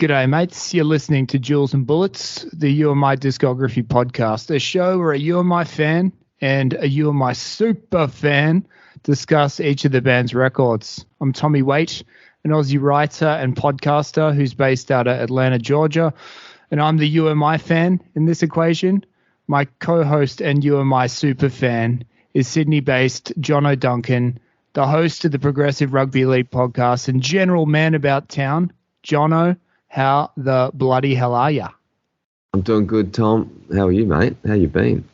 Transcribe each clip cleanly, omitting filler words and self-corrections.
G'day, mates. You're listening to Jules and Bullets, the You and My Discography podcast, a show where a You and My fan and a You and My super fan discuss each of the band's records. I'm Thommy Waite, an Aussie writer and podcaster who's based out of Atlanta, Georgia, and I'm the You and My fan in this equation. My co-host and You and My super fan is Sydney-based Johnno Duncan, the host of the Progressive Rugby League Podcast and general man about town. Johnno, how the bloody hell are ya? I'm doing good, Tom. How are you, mate? How you been?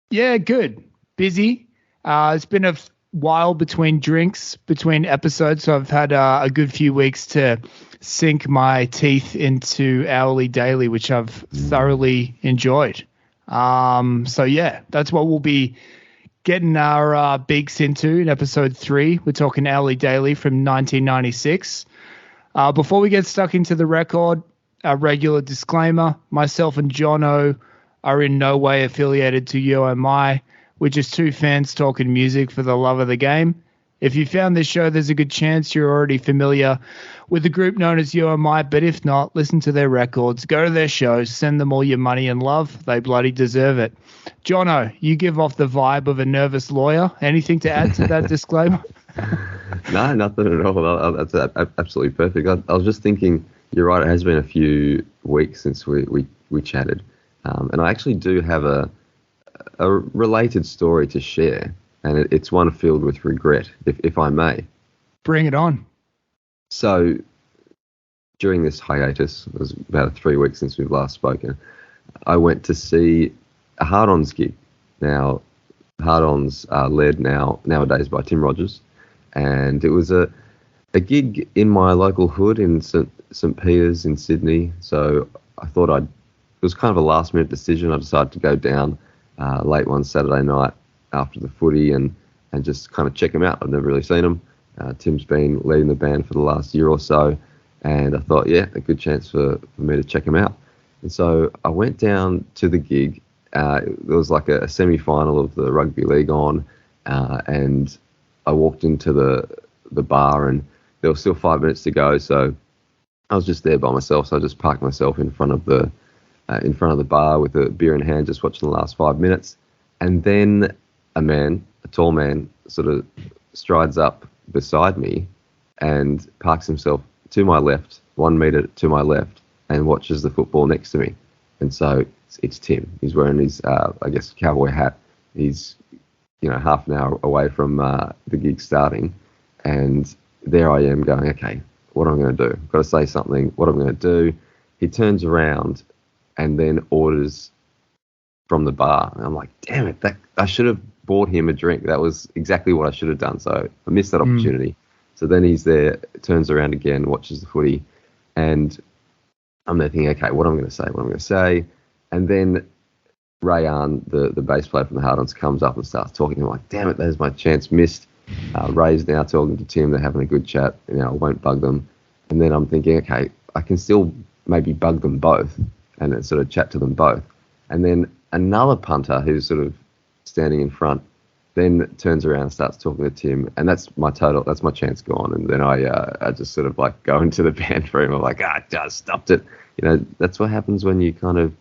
Yeah, good. Busy. It's been a while between drinks, between episodes, so I've had a good few weeks to sink my teeth into Hourly Daily, which I've thoroughly enjoyed. So, yeah, that's what we'll be getting our beaks into in episode 3. We're talking Hourly Daily from 1996. Before we get stuck into the record, a regular disclaimer, myself and Johnno are in no way affiliated to UMI. We're just two fans talking music for the love of the game. If you found this show, there's a good chance you're already familiar with the group known as UMI, but if not, listen to their records, go to their shows, send them all your money and love. They bloody deserve it. Johnno, you give off the vibe of a nervous lawyer. Anything to add to that disclaimer? No, nothing at all. That's absolutely perfect. I was just thinking, you're right, it has been a few weeks since we chatted. And I actually do have a related story to share, and it's one filled with regret, if I may. Bring it on. So during this hiatus, it was about 3 weeks since we've last spoken, I went to see a Hard-Ons gig. Now, Hard-Ons are led nowadays by Tim Rogers, and it was a gig in my local hood in St. Peter's in Sydney. So I thought it was kind of a last-minute decision. I decided to go down late one Saturday night after the footy and just kind of check him out. I've never really seen him. Tim's been leading the band for the last year or so, and I thought, yeah, a good chance for me to check him out. And so I went down to the gig. There was like a semi-final of the rugby league on, and I walked into the bar, and there was still 5 minutes to go. So I was just there by myself. So I just parked myself in front of the bar with a beer in hand, just watching the last 5 minutes. And then a tall man, sort of strides up beside me and parks himself to my left, 1 meter to my left, and watches the football next to me. And so it's Tim. He's wearing his, cowboy hat. He's, half an hour away from the gig starting. And there I am going, okay, what am I going to do? I've got to say something. What am I going to do? He turns around and then orders from the bar. And I'm like, damn it, I should have bought him a drink. That was exactly what I should have done. So I missed that opportunity. So then he's there, turns around again, watches the footy, and I'm there thinking, okay, what am I going to say? And then Rayan, the bass player from the Hard-Ons, comes up and starts talking. I'm like, damn it, there's my chance missed. Ray's now talking to Tim. They're having a good chat. I won't bug them. And then I'm thinking, okay, I can still maybe bug them both and then sort of chat to them both. And then another punter who's sort of standing in front then turns around and starts talking to Tim, and that's my chance gone. And then I just sort of like go into the band room. I'm like, I just stopped it. That's what happens when you kind of,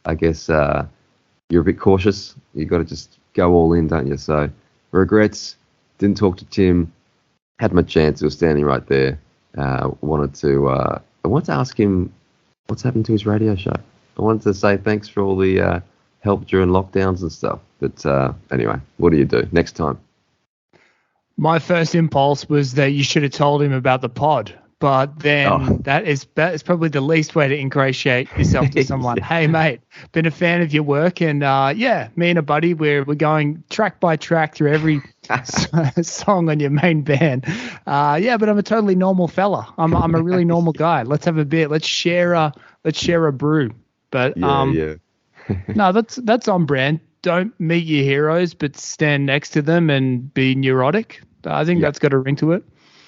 I guess, you're a bit cautious. You got to just go all in, don't you? So regrets. Didn't talk to Tim. Had my chance. He was standing right there. I wanted to ask him what's happened to his radio show. I wanted to say thanks for all the help during lockdowns and stuff. But anyway, what do you do next time? My first impulse was that you should have told him about the pod. But then that is probably the least way to ingratiate yourself to someone. Yeah. Hey, mate, been a fan of your work. And, me and a buddy, we're going track by track through every song on your main band. But I'm a totally normal fella. I'm a really normal guy. Let's have a beer. Let's share a brew. But no, that's on brand. Don't meet your heroes, but stand next to them and be neurotic. I think that's got a ring to it.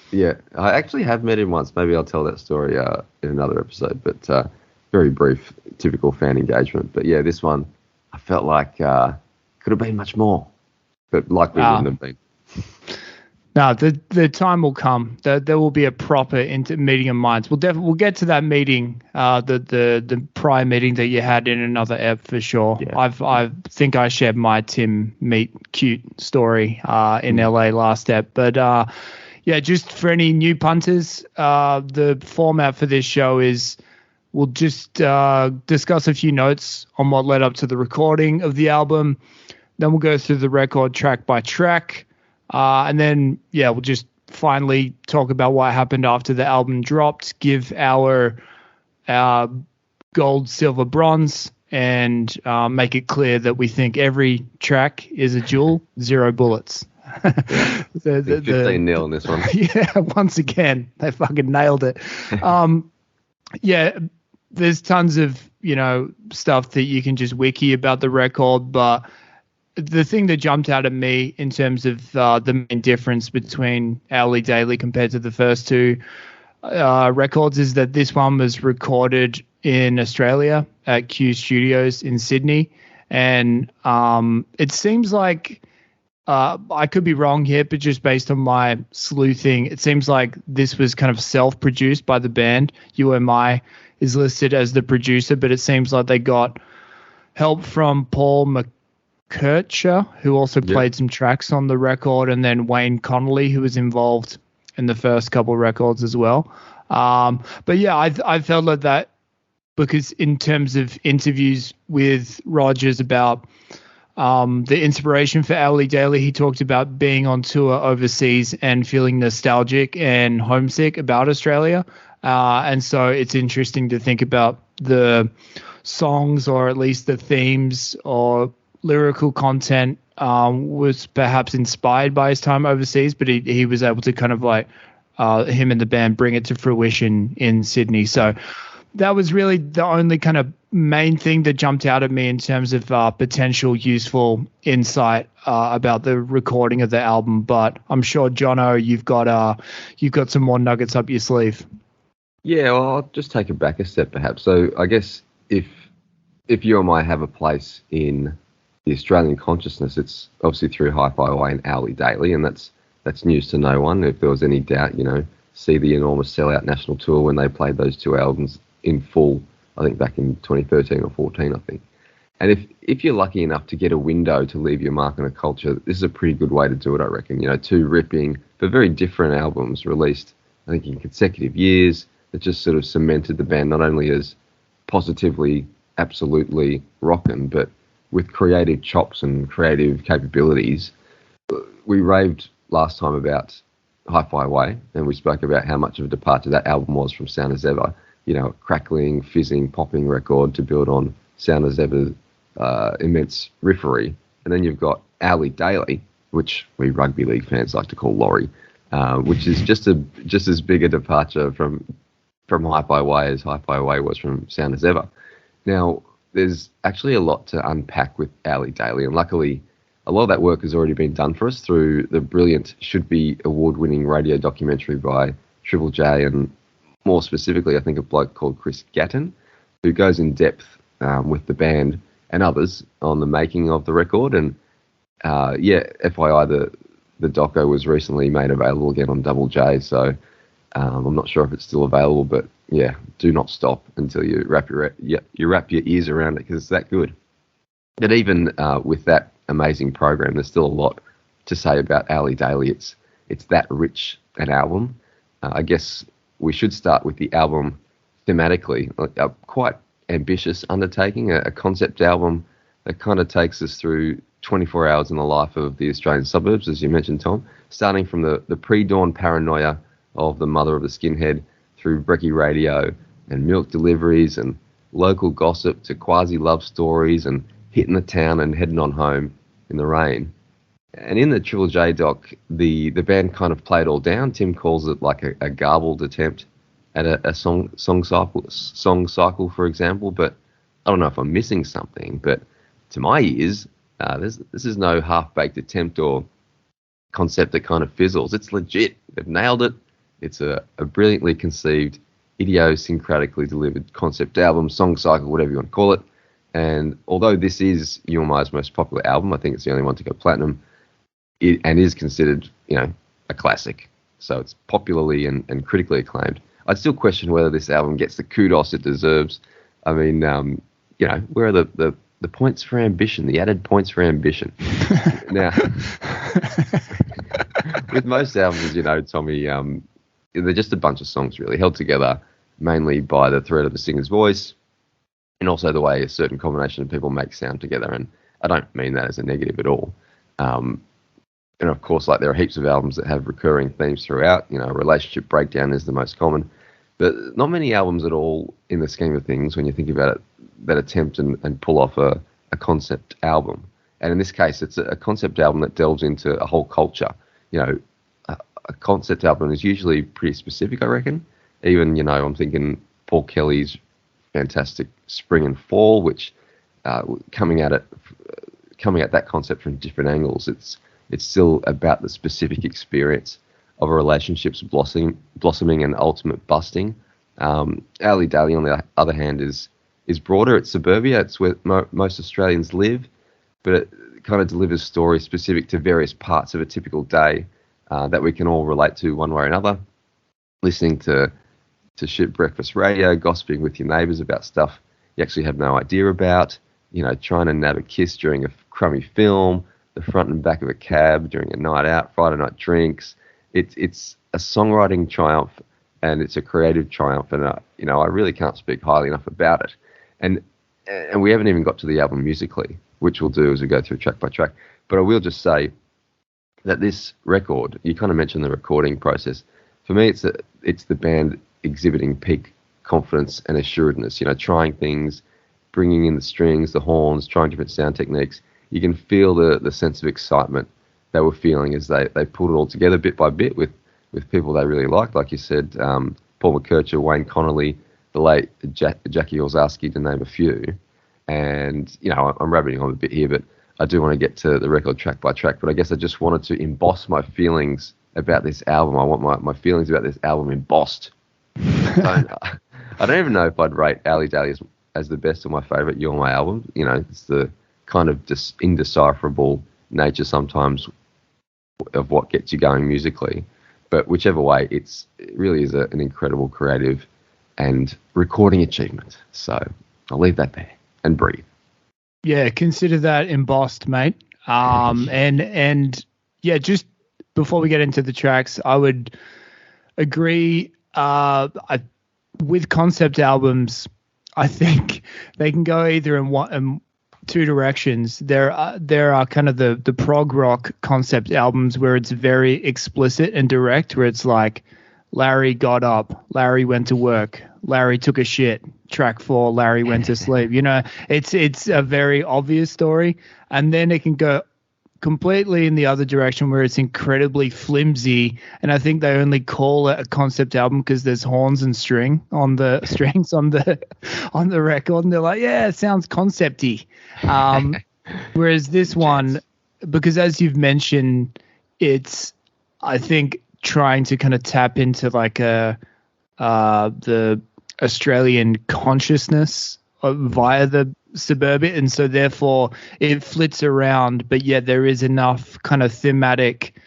Yeah, I actually have met him once. Maybe I'll tell that story in another episode, but very brief, typical fan engagement. But yeah, this one, I felt like could have been much more, but likely wouldn't have been. No, the time will come. There will be a proper meeting of minds. We'll get to that meeting, the prior meeting that you had in another ep for sure. Yeah. I think I shared my Tim meet cute story in LA last ep, but yeah, just for any new punters, the format for this show is we'll just discuss a few notes on what led up to the recording of the album. Then we'll go through the record track by track. And then, yeah, we'll just finally talk about what happened after the album dropped, give our gold, silver, bronze, and make it clear that we think every track is a jewel, 0 bullets. 15-0 in this one. Yeah, once again, they fucking nailed it. Yeah, there's tons of, stuff that you can just wiki about the record, but the thing that jumped out at me in terms of the main difference between Hourly Daily compared to the first two records is that this one was recorded in Australia at Q Studios in Sydney. And it seems like, I could be wrong here, but just based on my sleuthing, it seems like this was kind of self-produced by the band. UMI is listed as the producer, but it seems like they got help from Paul McKercher, who also played some tracks on the record, and then Wayne Connolly, who was involved in the first couple of records as well. But yeah, I felt like that because in terms of interviews with Rogers about the inspiration for Hourly Daily, he talked about being on tour overseas and feeling nostalgic and homesick about Australia. And so it's interesting to think about the songs, or at least the themes or lyrical content was perhaps inspired by his time overseas, but he was able to kind of like him and the band bring it to fruition in Sydney. So that was really the only kind of main thing that jumped out at me in terms of potential useful insight about the recording of the album. But I'm sure, Johnno, you've got some more nuggets up your sleeve. Yeah, well, I'll just take it back a step perhaps. So I guess if you and I have a place in the Australian consciousness, it's obviously through Hi-Fi Way and Hourly Daily, and that's news to no one. If there was any doubt, see the enormous sellout national tour when they played those two albums in full, I think back in 2013 or 14, I think. And if you're lucky enough to get a window to leave your mark on a culture, this is a pretty good way to do it, I reckon. Two ripping but very different albums released, I think, in consecutive years that just sort of cemented the band not only as positively, absolutely rockin', but with creative chops and creative capabilities. We raved last time about Hi-Fi Way, and we spoke about how much of a departure that album was from Sound as Ever. A crackling, fizzing, popping record to build on Sound as Ever's immense riffery. And then you've got Hourly Daily, which we rugby league fans like to call Laurie, which is just as big a departure from Hi-Fi Way as Hi-Fi Way was from Sound as Ever. Now, there's actually a lot to unpack with Hourly Daily, and luckily a lot of that work has already been done for us through the brilliant, should-be award-winning radio documentary by Triple J, and more specifically, I think, a bloke called Chris Gatton, who goes in depth with the band and others on the making of the record. And FYI, the doco was recently made available again on Double J, so I'm not sure if it's still available, but yeah, do not stop until you wrap your ears around it, because it's that good. But even with that amazing program, there's still a lot to say about Hourly Daily. It's that rich an album. I guess we should start with the album thematically, a quite ambitious undertaking, a concept album that kind of takes us through 24 hours in the life of the Australian suburbs, as you mentioned, Tom, starting from the pre-dawn paranoia of the mother of the skinhead through brekkie radio and milk deliveries and local gossip to quasi-love stories and hitting the town and heading on home in the rain. And in the Triple J doc, the band kind of play it all down. Tim calls it like a garbled attempt at a song cycle, for example. But I don't know if I'm missing something. But to my ears, this is no half-baked attempt or concept that kind of fizzles. It's legit. They've nailed it. It's a brilliantly conceived, idiosyncratically delivered concept album, song cycle, whatever you want to call it. And although this is UMI's most popular album, I think it's the only one to go platinum, and is considered, a classic. So it's popularly and critically acclaimed. I'd still question whether this album gets the kudos it deserves. I mean, where are the points for ambition, the added points for ambition? Now, with most albums, Thommy, they're just a bunch of songs really held together mainly by the thread of the singer's voice and also the way a certain combination of people make sound together. And I don't mean that as a negative at all. And of course, like there are heaps of albums that have recurring themes throughout. Relationship breakdown is the most common, but not many albums at all in the scheme of things when you think about it that attempt and pull off a concept album. And in this case, it's a concept album that delves into a whole culture. A concept album is usually pretty specific, I reckon. Even, I'm thinking Paul Kelly's fantastic Spring and Fall, which coming at that concept from different angles, it's still about the specific experience of a relationship's blossoming and ultimate busting. Ali Daly, on the other hand, is broader. It's suburbia. It's where most Australians live, but it kind of delivers stories specific to various parts of a typical day that we can all relate to one way or another. Listening to shit breakfast radio, gossiping with your neighbours about stuff you actually have no idea about, trying to nab a kiss during a crummy film, the front and back of a cab during a night out, Friday night drinks. It's a songwriting triumph and it's a creative triumph, and I really can't speak highly enough about it. And we haven't even got to the album musically, which we'll do as we go through track by track. But I will just say that this record, you kind of mentioned the recording process. For me, it's the band exhibiting peak confidence and assuredness. Trying things, bringing in the strings, the horns, trying different sound techniques. You can feel the sense of excitement they were feeling as they pulled it all together bit by bit with people they really liked. Like you said, Paul McKercher, Wayne Connolly, the late Jackie Olzarski, to name a few. And, I'm rabbiting on a bit here, but I do want to get to the record track by track. But I guess I just wanted to emboss my feelings about this album. I want my feelings about this album embossed. I don't even know if I'd rate Ali Daly as the best or my favourite You're My album. It's the kind of indecipherable nature sometimes of what gets you going musically. But whichever way, it really is an incredible creative and recording achievement. So I'll leave that there and breathe. Yeah, consider that embossed, mate. And yeah, just before we get into the tracks, I would agree. With concept albums, I think they can go either in two directions. There are kind of the prog rock concept albums where it's very explicit and direct, where it's like Larry got up, Larry went to work, Larry took a shit, track 4, Larry went to sleep. It's a very obvious story. And then it can go completely in the other direction where it's incredibly flimsy, and I think they only call it a concept album because there's horns and strings on the record, and they're like, yeah, it sounds concepty. Whereas this one, because as you've mentioned, it's, I think, trying to kind of tap into like the Australian consciousness via the suburbia, and so therefore it flits around, but yet there is enough kind of thematic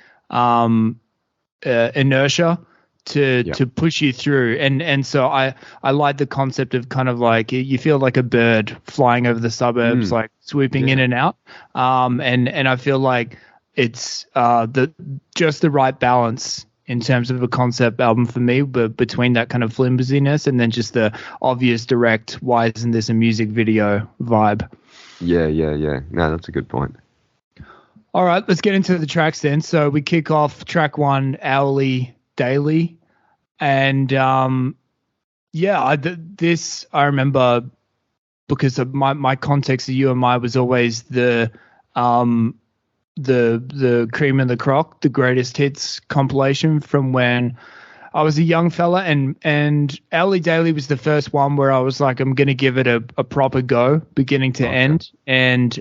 inertia to push you through, and so I like the concept of kind of like you feel like a bird flying over the suburbs, like swooping in and out, and I feel like it's just the right balance in terms of a concept album for me, but between that kind of flimsiness and then just the obvious direct, why isn't this a music video vibe? Yeah. No, that's a good point. All right, let's get into the tracks then. So we kick off track 1, Hourly Daily. And this I remember because of my context of You and My was always the Cream and the Croc, the greatest hits compilation from when I was a young fella, and Hourly Daily was the first one where I was like, I'm going to give it a proper go, beginning to end. And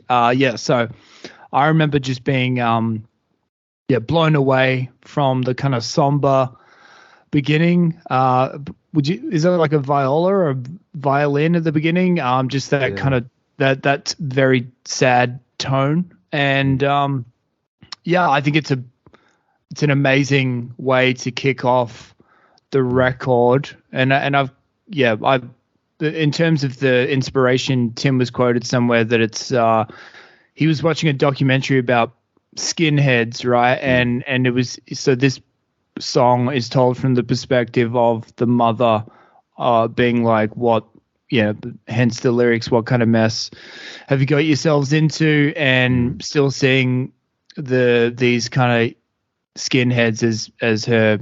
so I remember just being blown away from the kind of somber beginning. Is there like a viola or a violin at the beginning? Just that kind of that very sad tone. And I think it's it's an amazing way to kick off the record. And in terms of the inspiration, Tim was quoted somewhere that it's he was watching a documentary about skinheads, right? And it was, so this song is told from the perspective of the mother being like, what, hence the lyrics, what kind of mess have you got yourselves into? And still seeing these kind of skinheads as her,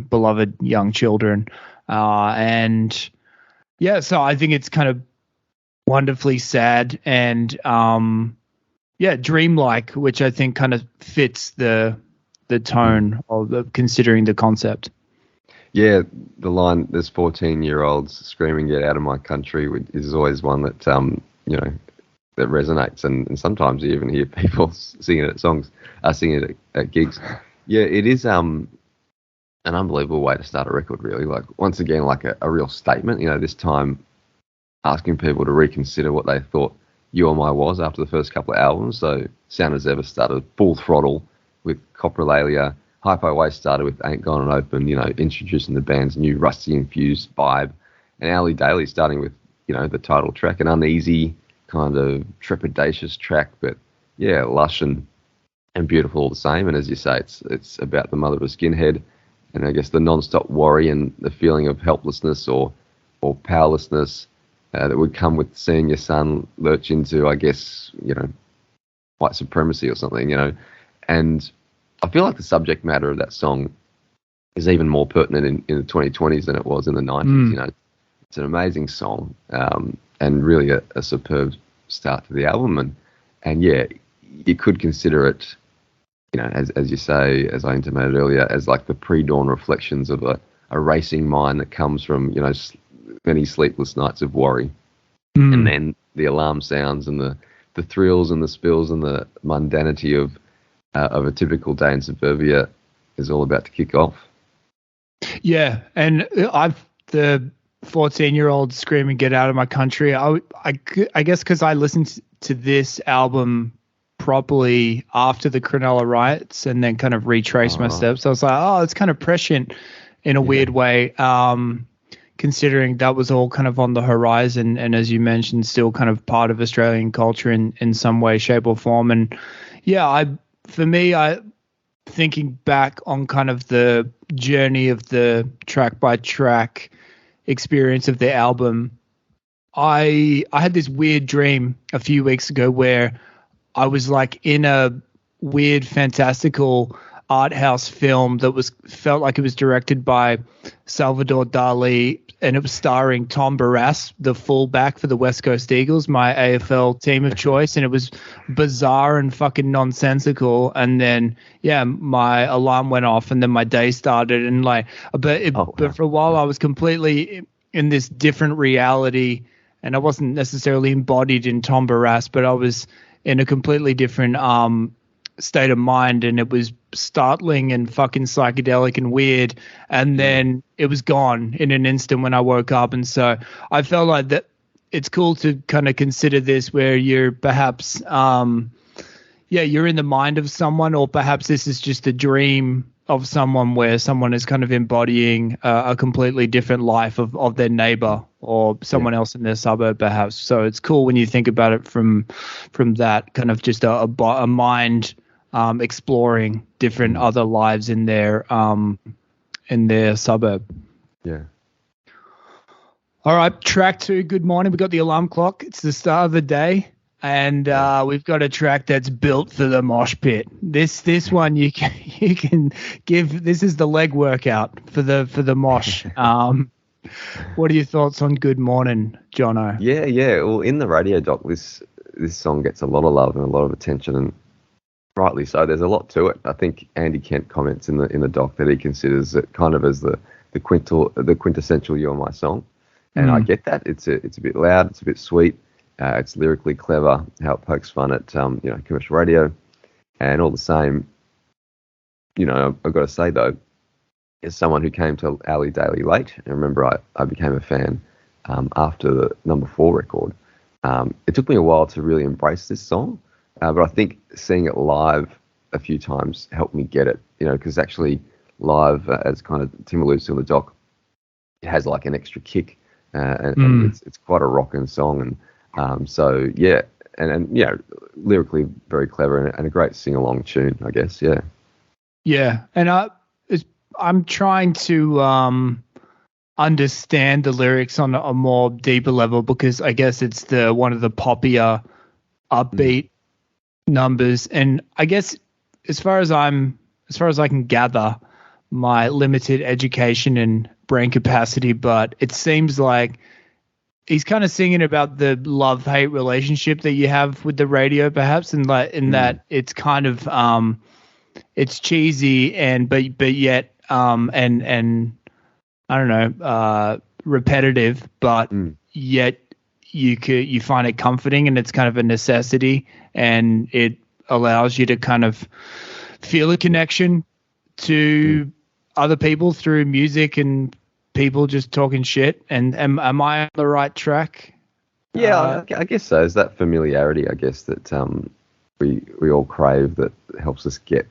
beloved young children. And yeah, so I think it's kind of wonderfully sad and dreamlike, which I think kind of fits the tone of considering the concept. Yeah, the line, there's 14-year-olds screaming, "Get out of my country," is always one that, that resonates. And sometimes you even hear people singing it at gigs. Yeah, it is an unbelievable way to start a record, really. Like, once again, like a real statement, this time asking people to reconsider what they thought You Or My was after the first couple of albums. So Sound As Ever started full throttle with Coprolalia. Hi-Fi Waste started with Ain't Gone and Open, introducing the band's new rusty-infused vibe. And Ali Daly starting with, the title track, an uneasy, kind of trepidatious track, but, yeah, lush and beautiful all the same. And as you say, it's about the mother of a skinhead, and I guess the non-stop worry and the feeling of helplessness or powerlessness that would come with seeing your son lurch into, I guess, white supremacy or something, And I feel like the subject matter of that song is even more pertinent in the 2020s than it was in the 90s. It's an amazing song, and really a superb start to the album. And yeah, you could consider it, as you say, as I intimated earlier, as like the pre-dawn reflections of a racing mind that comes from, many sleepless nights of worry. And then the alarm sounds and the thrills and the spills and the mundanity of a typical day in suburbia is all about to kick off. Yeah, and the 14-year-old screaming, "Get out of my country." I guess because I listened to this album properly after the Cronulla riots and then kind of retraced my steps. I was like, it's kind of prescient in a weird way, considering that was all kind of on the horizon. And as you mentioned, still kind of part of Australian culture in some way, shape or form. And yeah, thinking back on kind of the journey of the track by track experience of the album, I had this weird dream a few weeks ago where I was like in a weird fantastical art house film that felt like it was directed by Salvador Dali, and it was starring Tom Barras, the fullback for the West Coast Eagles, my AFL team of choice, and it was bizarre and fucking nonsensical. And then my alarm went off, and then my day started, and but for a while I was completely in this different reality, and I wasn't necessarily embodied in Tom Barras, but I was in a completely different state of mind, and it was startling and fucking psychedelic and weird, and then it was gone in an instant when I woke up. And so I felt like that it's cool to kind of consider this where you're perhaps you're in the mind of someone, or perhaps this is just a dream of someone where someone is kind of embodying a completely different life of their neighbor or someone else in their suburb perhaps. So it's cool when you think about it from that kind of just a mind exploring different other lives in their suburb. Yeah. All right, track 2. Good morning. We got the alarm clock. It's the start of the day, and we've got a track that's built for the mosh pit. This one you can give. This is the leg workout for the mosh. What are your thoughts on Good Morning, Johnno? Yeah. Well, in the radio doc, this song gets a lot of love and a lot of attention, and rightly so. There's a lot to it. I think Andy Kent comments in the doc that he considers it kind of as the quintessential "You're My" song, and I get that. It's a bit loud. It's a bit sweet. It's lyrically clever. How it pokes fun at commercial radio, and all the same, I've got to say though, as someone who came to Ali Daly late, and remember I became a fan after the number 4 record. It took me a while to really embrace this song. But I think seeing it live a few times helped me get it, because actually live, as kind of Tim alludes to in the doc, it has like an extra kick, and it's quite a rocking song, and so yeah, and lyrically very clever and a great sing-along tune, I guess. Yeah, and I'm trying to understand the lyrics on a more deeper level, because I guess it's one of the poppier upbeat numbers, and I guess as far as I can gather, my limited education and brain capacity, but it seems like he's kind of singing about the love-hate relationship that you have with the radio, perhaps, and that it's kind of it's cheesy but yet and I don't know, repetitive, but yet you find it comforting, and it's kind of a necessity, and it allows you to kind of feel a connection to other people through music and people just talking shit. And am I on the right track? Yeah, I guess so. Is that familiarity, I guess, that we all crave, that helps us get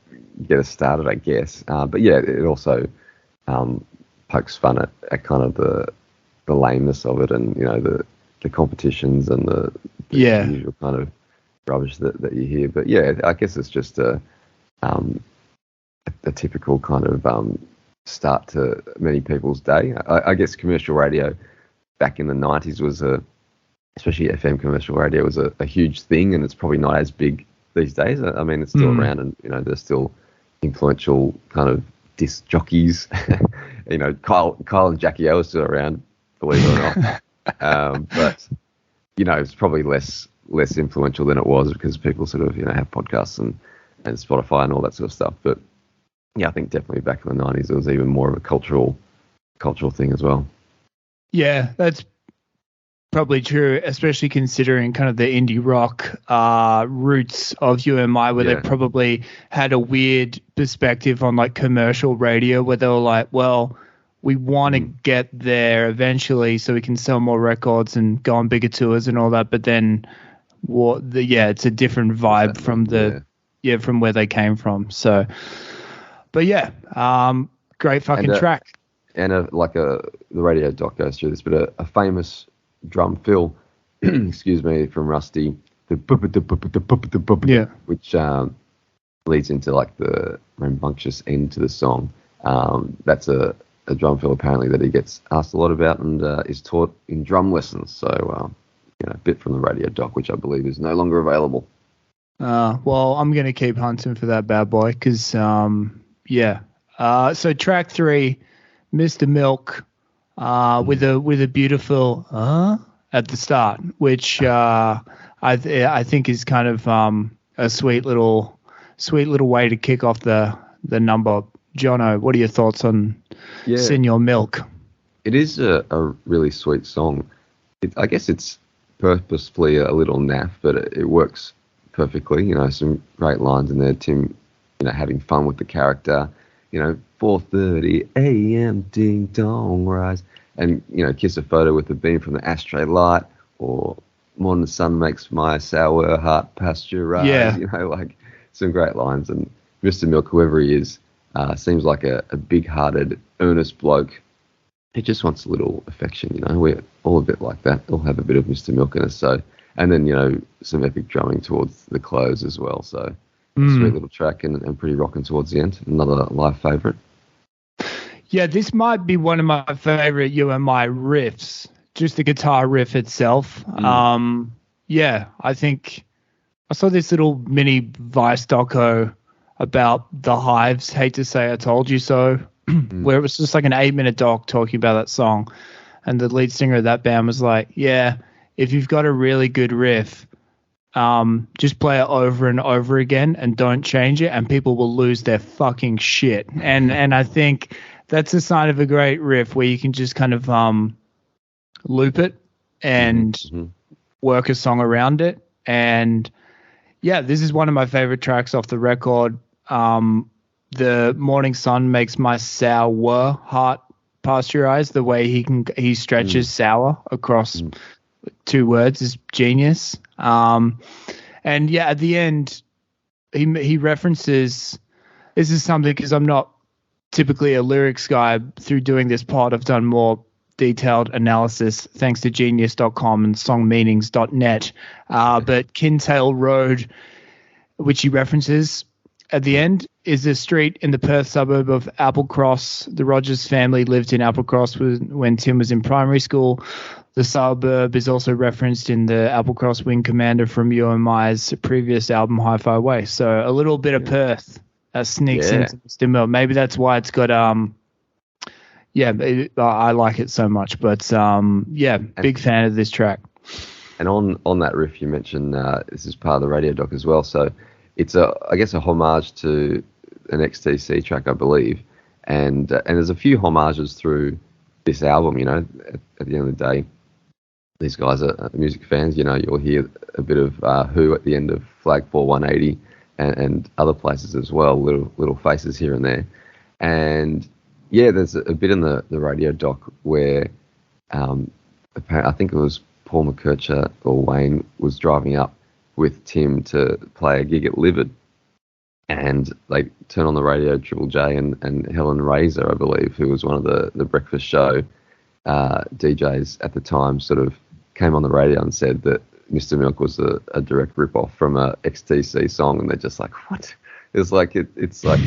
us started, I guess. But yeah, it also pokes fun at kind of the lameness of it, and the competitions and the usual kind of rubbish that you hear. But yeah, I guess it's just a typical kind of start to many people's day. I guess commercial radio back in the 90s was especially FM commercial radio was a huge thing, and it's probably not as big these days. I mean, it's still around, and there's still influential kind of disc jockeys. Kyle and Jackie O are still around, believe it or not. But it's probably less influential than it was, because people sort of have podcasts and Spotify and all that sort of stuff. But yeah, I think definitely back in the 90s it was even more of a cultural thing as well. Yeah, that's probably true, especially considering kind of the indie rock roots of UMI, where they probably had a weird perspective on like commercial radio, where they were like, well, we want to get there eventually so we can sell more records and go on bigger tours and all that, but then it's a different vibe from from where they came from. So but yeah, great fucking track. And the radio doc goes through this, but a famous drum fill, excuse me, from Rusty, which leads into like the rambunctious end to the song. That's a drum fill apparently that he gets asked a lot about, and is taught in drum lessons. So a bit from the radio doc, which I believe is no longer available. Well, I'm gonna keep hunting for that bad boy, because so track 3, Mr. Milk, with a beautiful at the start, which I think is kind of a sweet little way to kick off the number. Johnno, what are your thoughts on Senor Milk? It is a really sweet song. I guess it's purposefully a little naff, but it works perfectly. Some great lines in there. Tim, having fun with the character. 4:30 a.m. ding dong rise, and kiss a photo with a beam from the ashtray light, or morning sun makes my sour heart pasteurize. Yeah. Like some great lines. And Mr. Milk, whoever he is, seems like a big-hearted, earnest bloke. He just wants a little affection. We're all a bit like that. All have a bit of Mr. Milk in us. So, and then some epic drumming towards the close as well. So. Sweet little track and pretty rocking towards the end. Another live favourite. Yeah, this might be one of my favourite UMI riffs, just the guitar riff itself. I think I saw this little mini Vice doco about the Hives, Hate to Say I Told You So, where it was just like an 8-minute doc talking about that song. And the lead singer of that band was like, yeah, if you've got a really good riff, just play it over and over again and don't change it, and people will lose their fucking shit. And I think that's a sign of a great riff, where you can just kind of loop it and work a song around it. And yeah, this is one of my favorite tracks off the record. The morning sun makes my sour heart pasteurize. The way he stretches sour across 2 words is genius. And yeah, at the end, he references, this is something, because I'm not typically a lyrics guy. Through doing this pod, I've done more detailed analysis thanks to genius.com and songmeanings.net. But Kintail Road, which he references at the end, is a street in the Perth suburb of Applecross. The Rogers family lived in Applecross when Tim was in primary school. The suburb is also referenced in the Applecross Wing Commander from UMI's previous album, Hi-Fi Way. So a little bit of Perth sneaks into Mr. Milk. Maybe that's why it's got I like it so much. But big fan of this track. And on that riff, you mentioned this is part of the radio doc as well. So it's a homage to an XTC track, I believe. And there's a few homages through this album. You know, at the end of the day, these guys are music fans. You know, you'll hear a bit of Who at the end of Flagpole 180 and other places as well, little faces here and there. And yeah, there's a bit in the radio doc where I think it was Paul McKercher or Wayne was driving up with Tim to play a gig at Livid, and they turn on the radio, Triple J and Helen Razor, I believe, who was one of the breakfast show DJs at the time, sort of came on the radio and said that Mr. Milk was a direct rip-off from a XTC song, and they're just like, what? It's like it's like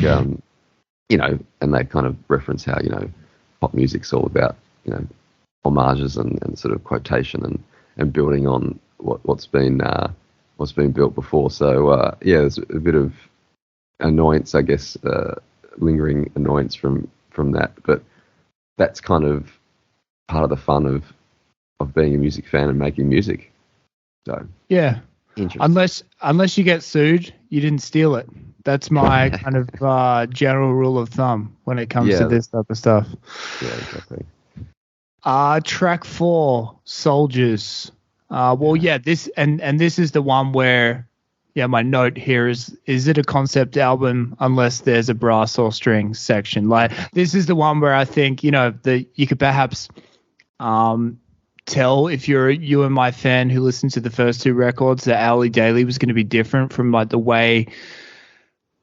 you know, and they kind of reference how, you know, pop music's all about, you know, homages and sort of quotation and building on what's been built before. So there's a bit of annoyance, I guess, lingering annoyance from that, but that's kind of part of the fun of being a music fan and making music. So yeah, unless you get sued, you didn't steal it. That's my kind of general rule of thumb when it comes to this type of stuff. Yeah, exactly. Track 4, Soldiers. This is the one where, my note here is it a concept album unless there's a brass or string section? Like, this is the one where I think, you know, you could perhaps tell if you're a UMI fan who listened to the first 2 records that Hourly Daily was going to be different from like the way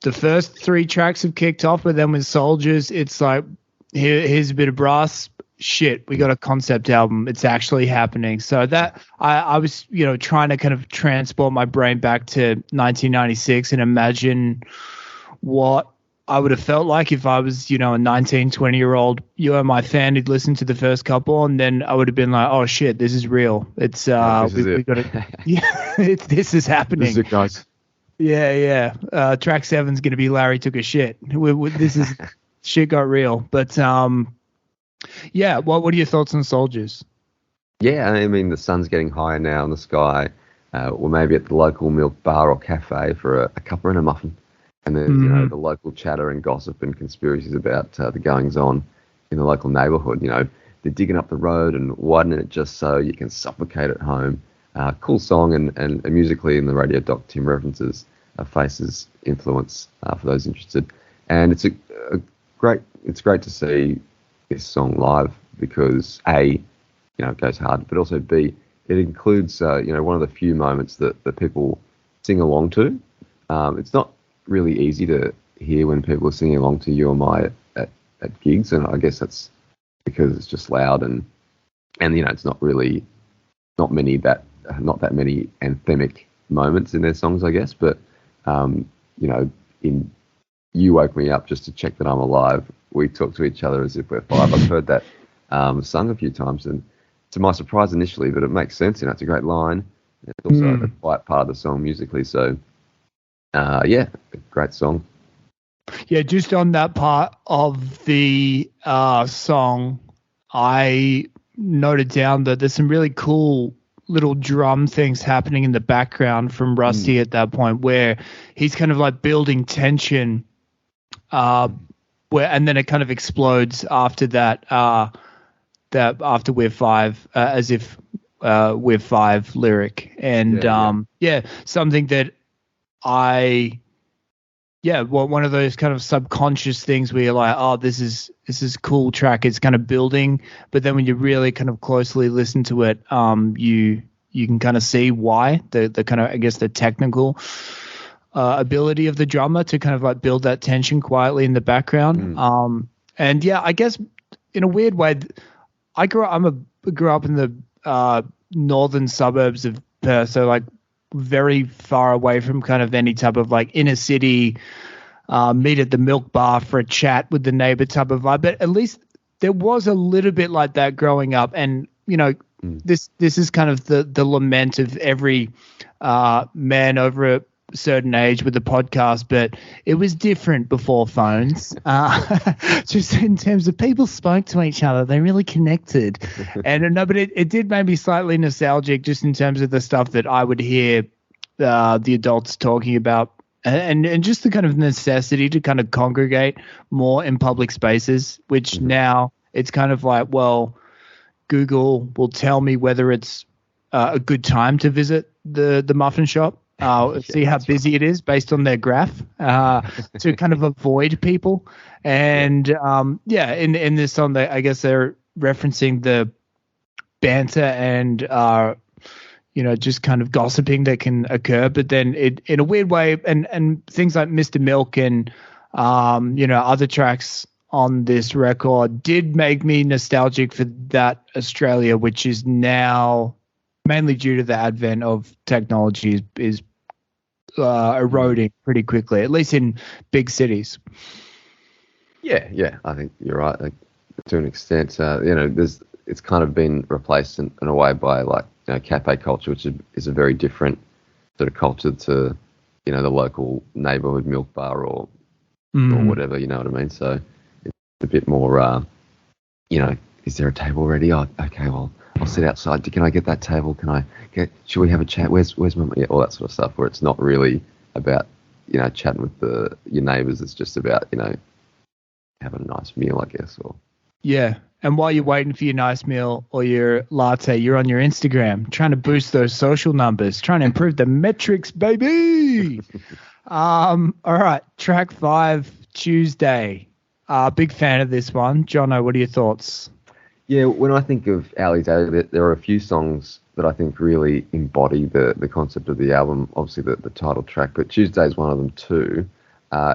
the first 3 tracks have kicked off. But then with Soldiers, it's like, here's a bit of brass. Shit, we got a concept album. It's actually happening. So that I was, you know, trying to kind of transport my brain back to 1996 and imagine what I would have felt like if I was, you know, a 19, 20-year-old UMI fan who'd listened to the first couple, and then I would have been like, oh shit, this is real. It's we got to, this is happening. This is it, guys. Yeah. Track 7's going to be Larry Took a Shit. This is shit got real. But what are your thoughts on Soldiers? Yeah, I mean, the sun's getting higher now in the sky. We're maybe at the local milk bar or cafe for a cuppa and a muffin. And there's, you know, the local chatter and gossip and conspiracies about the goings-on in the local neighbourhood. You know, they're digging up the road and widening it just so you can suffocate at home. Cool song, and musically in the radio doc, Tim references Face's influence for those interested. And it's it's great to see this song live because A, you know, it goes hard, but also B, it includes one of the few moments that people sing along to. It's not really easy to hear when people are singing along to UMI at gigs, and I guess that's because it's just loud and you know, it's not that many anthemic moments in their songs, I guess. But you know, in You Woke Me Up Just to Check That I'm Alive, we talk to each other as if we're 5. I've heard that sung a few times, and to my surprise initially, but it makes sense. You know, it's a great line. It's also a quiet part of the song musically. So, a great song. Yeah, just on that part of the song, I noted down that there's some really cool little drum things happening in the background from Rusty at that point, where he's kind of like building tension, and then it kind of explodes after that. That after We're 5, as if We're 5 lyric, and something that one of those kind of subconscious things where you're like, oh, this is cool track. It's kind of building, but then when you really kind of closely listen to it, you can kind of see why the kind of, I guess, the technical ability of the drummer to kind of like build that tension quietly in the background. And yeah, I guess in a weird way, I grew up in the northern suburbs of Perth, so like very far away from kind of any type of like inner city meet at the milk bar for a chat with the neighbor type of vibe. But at least there was a little bit like that growing up. And, you know, this is kind of the lament of every man over a certain age with the podcast, but it was different before phones. Just in terms of people spoke to each other, they really connected. And no, but it did make me slightly nostalgic just in terms of the stuff that I would hear the adults talking about. And just the kind of necessity to kind of congregate more in public spaces, which now it's kind of like, well, Google will tell me whether it's a good time to visit the muffin shop. See how busy it is based on their graph to kind of avoid people. And in this song, I guess they're referencing the banter and just kind of gossiping that can occur, but then it in a weird way, and things like Mr. Milk and other tracks on this record did make me nostalgic for that Australia, which is now mainly due to the advent of technology is eroding pretty quickly, at least in big cities. Yeah, I think you're right. Like, to an extent, it's kind of been replaced in a way by like cafe culture, which is a very different sort of culture to the local neighborhood milk bar or whatever. You know what I mean? So it's a bit more. Is there a table ready? Oh, okay. Well, I'll sit outside. Can I get that table? Should we have a chat? Where's my, all that sort of stuff, where it's not really about, chatting with your neighbors. It's just about, having a nice meal, I guess. Or yeah. And while you're waiting for your nice meal or your latte, you're on your Instagram trying to boost those social numbers, trying to improve the metrics, baby. All right. Track 5, Tuesday. Big fan of this one. Johnno, what are your thoughts? Yeah, when I think of Ali Day, there are a few songs that I think really embody the concept of the album, obviously the title track, but Tuesday is one of them too.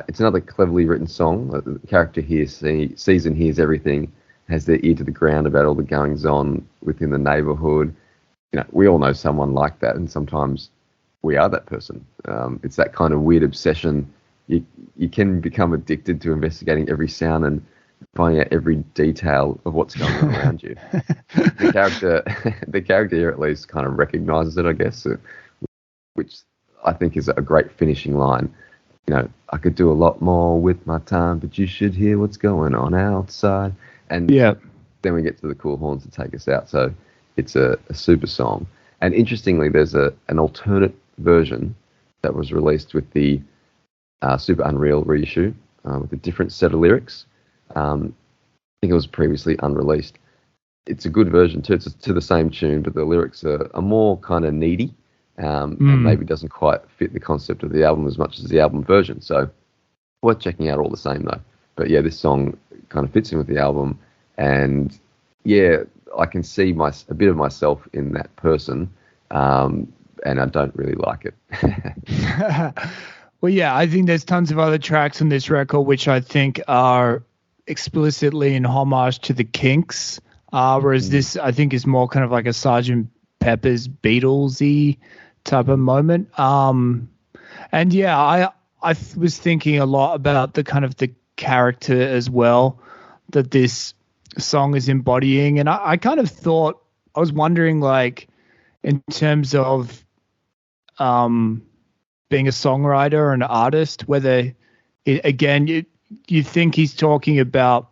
It's another cleverly written song. The character here sees and hears everything, has their ear to the ground about all the goings-on within the neighbourhood. We all know someone like that, and sometimes we are that person. It's that kind of weird obsession. You can become addicted to investigating every sound and finding out every detail of what's going on around you. The character here at least kind of recognises it, I guess, which I think is a great finishing line. I could do a lot more with my time, but you should hear what's going on outside. And then we get to the cool horns to take us out. So it's a super song. And interestingly, there's an alternate version that was released with the Super Unreal reissue with a different set of lyrics. I think it was previously unreleased. It's a good version too. It's to the same tune, but the lyrics are more kind of needy and maybe doesn't quite fit the concept of the album as much as the album version. So worth checking out all the same though. But yeah, this song kind of fits in with the album, and yeah, I can see a bit of myself in that person, and I don't really like it. Well, yeah, I think there's tons of other tracks on this record which I think are explicitly in homage to the Kinks, whereas this I think is more kind of like a Sgt. Pepper's Beatles-y type of moment. And yeah, I was thinking a lot about the kind of the character as well that this song is embodying, and I kind of thought, I was wondering, like, in terms of being a songwriter or an artist, whether you think he's talking about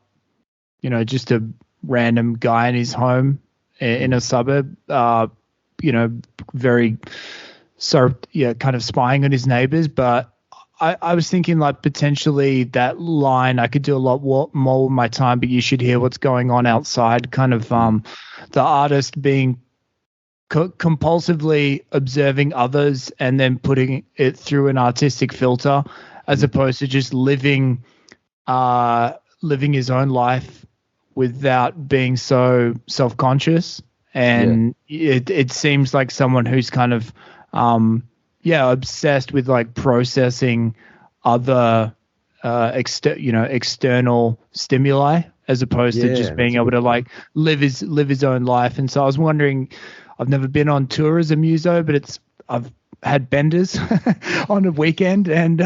just a random guy in his home in a suburb, very kind of spying on his neighbors. But I was thinking, like, potentially that line, I could do a lot more with my time, but you should hear what's going on outside, kind of the artist being compulsively observing others and then putting it through an artistic filter, as opposed to just living his own life without being so self-conscious. And it seems like someone who's kind of obsessed with like processing other external stimuli as opposed to just being able to like live his own life. And so I was wondering, I've never been on tour as a muso, but I've had benders on a weekend, and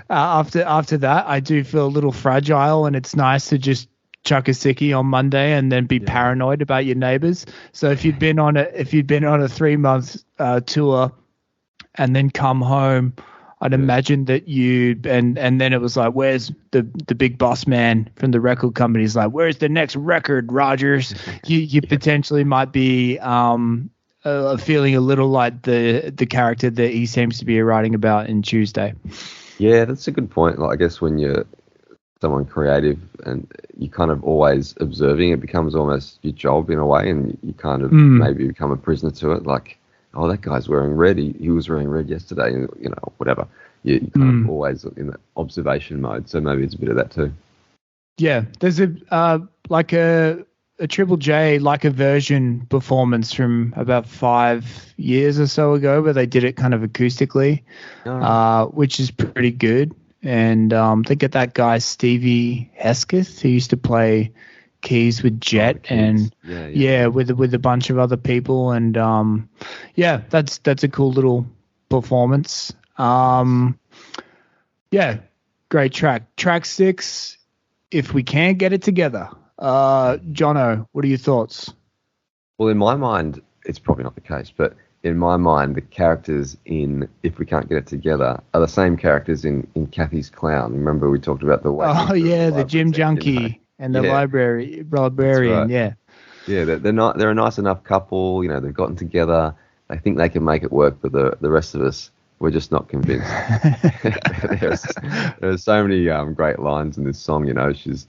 after that I do feel a little fragile, and it's nice to just chuck a sickie on Monday and then be paranoid about your neighbors. So if you'd been on a 3-month tour and then come home, I'd imagine that and then it was like, where's the big boss man from the record company? He's like, where's the next record, Rogers? You potentially might be feeling a little like the character that he seems to be writing about in Tuesday. Yeah, that's a good point. Like, I guess when you're someone creative and you're kind of always observing, it becomes almost your job in a way, and you kind of maybe become a prisoner to it. Like, oh, that guy's wearing red. He was wearing red yesterday, whatever. You're kind of always in the observation mode. So maybe it's a bit of that too. Yeah, there's a Triple J like a version performance from about 5 years or so ago, where they did it kind of acoustically, which is pretty good. And they get that guy Stevie Hesketh, who used to play keys with Jet, and with a bunch of other people, and that's a cool little performance. Great track. Track 6, If We Can't Get It Together. Johnno, what are your thoughts? Well, in my mind, it's probably not the case, but in my mind, the characters in If We Can't Get It Together are the same characters in Kathy's Clown. Remember we talked about the the gym junkie and the librarian. Right. Yeah, they're a nice enough couple. They've gotten together. They think they can make it work, but the rest of us, we're just not convinced. There are so many great lines in this song. She's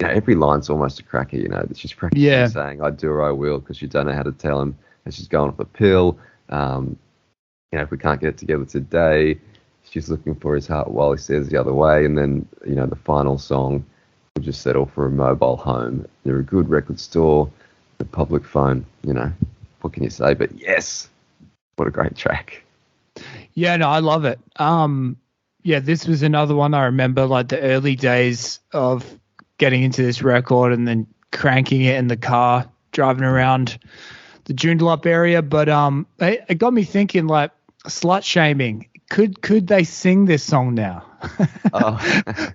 every line's almost a cracker. She's practically saying "I do or I will" because she don't know how to tell him, and she's going off a pill. If we can't get it together today, she's looking for his heart while he says the other way. And then, the final song, we'll just settle for a mobile home. They're a good record store, a public phone. What can you say? But yes, what a great track. Yeah, no, I love it. This was another one I remember, like the early days of getting into this record and then cranking it in the car, driving around the Joondalup area. But it got me thinking, like, slut shaming. Could they sing this song now?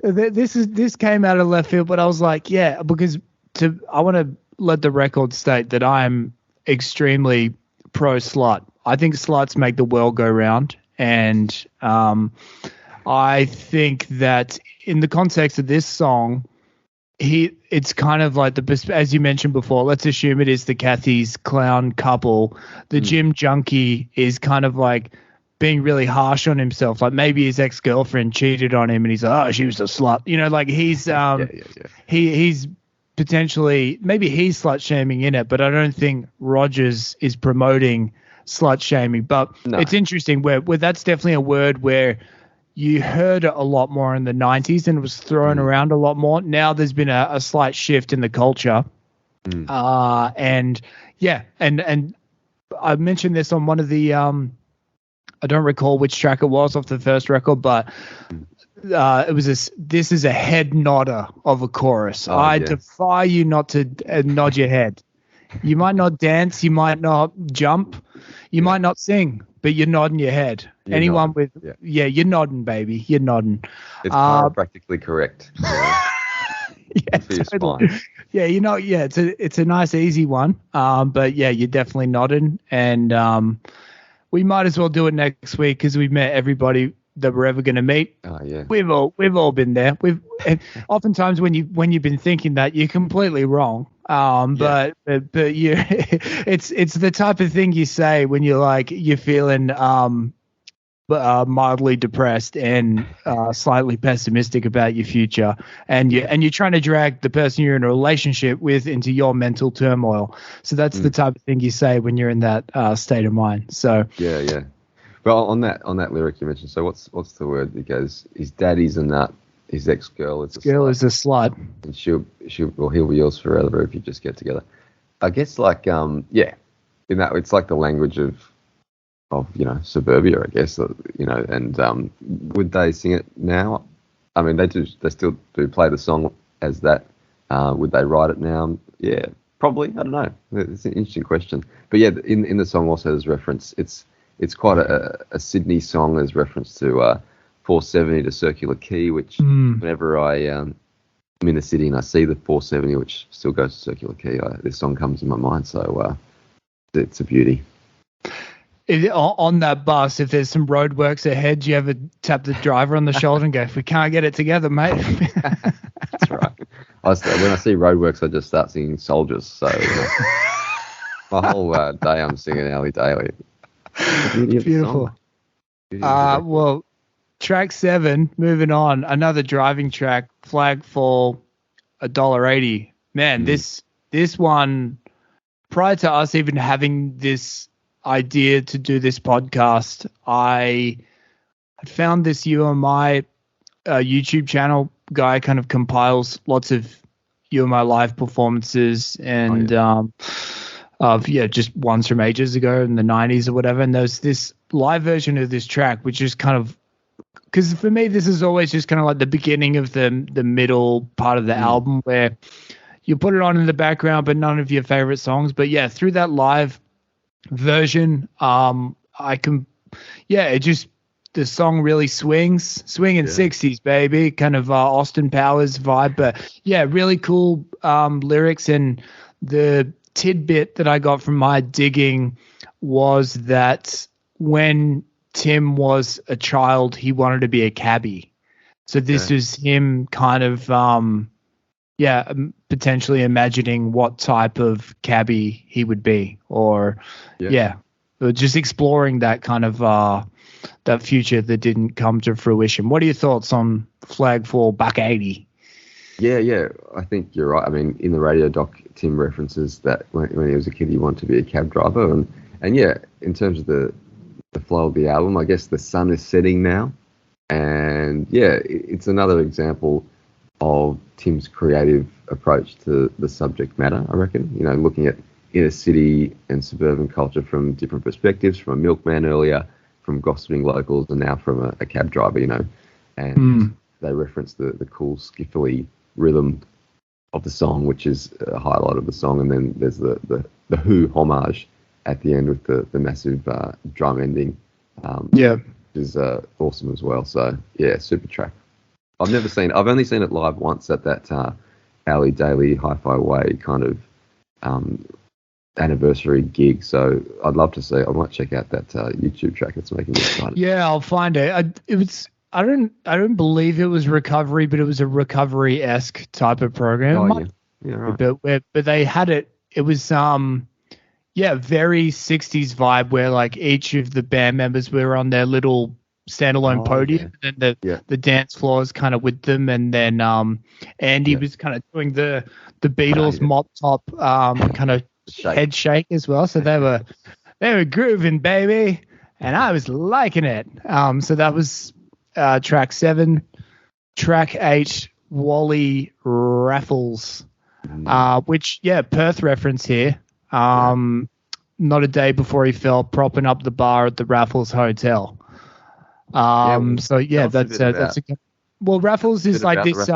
This came out of left field, but I was like, yeah, because I want to let the record state that I am extremely pro slut. I think sluts make the world go round, and I think that in the context of this song, it's kind of like as you mentioned before, let's assume it is the Kathy's Clown couple. The gym junkie is kind of like being really harsh on himself. Like maybe his ex-girlfriend cheated on him and he's like, oh, she was a slut. Like he's he's potentially, maybe he's slut shaming in it, but I don't think Rogers is promoting slut shaming. But It's interesting where that's definitely a word where you heard it a lot more in the 90s and it was thrown around a lot more. Now there's been a slight shift in the culture. And I mentioned this on one of the, I don't recall which track it was off the first record, but it was this is a head nodder of a chorus. I defy you not to nod your head. You might not dance, you might not jump, you might not sing, but you're nodding your head. You're nodding, baby. You're nodding. It's chiropractically correct. Totally. It's a nice easy one. But you're definitely nodding, and we might as well do it next week because we've met everybody that we're ever going to meet. Oh yeah. We've all been there. And oftentimes when you've been thinking that, you're completely wrong. But you, it's the type of thing you say when you're feeling mildly depressed and slightly pessimistic about your future, and you're trying to drag the person you're in a relationship with into your mental turmoil. So that's the type of thing you say when you're in that state of mind. So yeah. Well, on that lyric you mentioned, so what's the word that goes? His daddy's a nut. His ex-girl is a slut. And he'll be yours forever if you just get together. I guess in that it's like the language of suburbia, I guess. And would they sing it now? I mean, they do. They still do play the song as that. Would they write it now? Yeah, probably. I don't know. It's an interesting question. But yeah, in the song also there's reference. It's quite a Sydney song. There's reference to 470 to Circular Quay, which whenever I'm in the city and I see the 470, which still goes to Circular Quay, this song comes in my mind. So it's a beauty. On that bus, if there's some roadworks ahead, do you ever tap the driver on the shoulder and go, "If we can't get it together, mate"? That's right. When I see roadworks, I just start singing Soldiers. So my whole day I'm singing Alley Daily. Beautiful. Well, track 7, moving on. Another driving track, Flag for $1.80. Man, this one, prior to us even having this idea to do this podcast, I had found this UMI YouTube channel guy kind of compiles lots of UMI live performances and just ones from ages ago in the 90s or whatever. And there's this live version of this track, which is kind of, because for me, this is always just kind of like the beginning of the middle part of the album where you put it on in the background, but none of your favorite songs. But yeah, through that live version, the song really swinging 60s, baby, kind of Austin Powers vibe. But yeah, really cool lyrics. And the tidbit that I got from my digging was that when Tim was a child, he wanted to be a cabbie. So this was him kind of potentially imagining what type of cabbie he would be, or just exploring that kind of that future that didn't come to fruition. What are your thoughts on Flag for $1.80? Yeah, I think you're right. I mean, in the radio doc, Tim references that when he was a kid, he wanted to be a cab driver, and yeah, in terms of the flow of the album, I guess the sun is setting now, and yeah, it's another example of Tim's creative approach to the subject matter, I reckon. Looking at inner city and suburban culture from different perspectives, from a milkman earlier, from gossiping locals, and now from a cab driver, and they reference the cool skiffly rhythm of the song, which is a highlight of the song, and then there's the Who homage at the end with the massive drum ending, which is awesome as well. So yeah, super track. I've only seen it live once at that Ali Daly Hi-Fi Way kind of anniversary gig. So I'd love to see it. I might check out that YouTube track. It's making me excited. Yeah, I'll find it. I don't believe it was Recovery, but it was a Recovery-esque type of program. Right. But they had it. It was very 60s vibe where like each of the band members were on their little standalone podium, and then the dance floor is kind of with them, and then Andy was kind of doing the Beatles mop top kind of head shake as well. So they were grooving, baby, and I was liking it. So that was track 7. Track 8, Wally Raffles, which Perth reference here. Not a day before he fell, propping up the bar at the Raffles Hotel. That's a well, Raffles is like this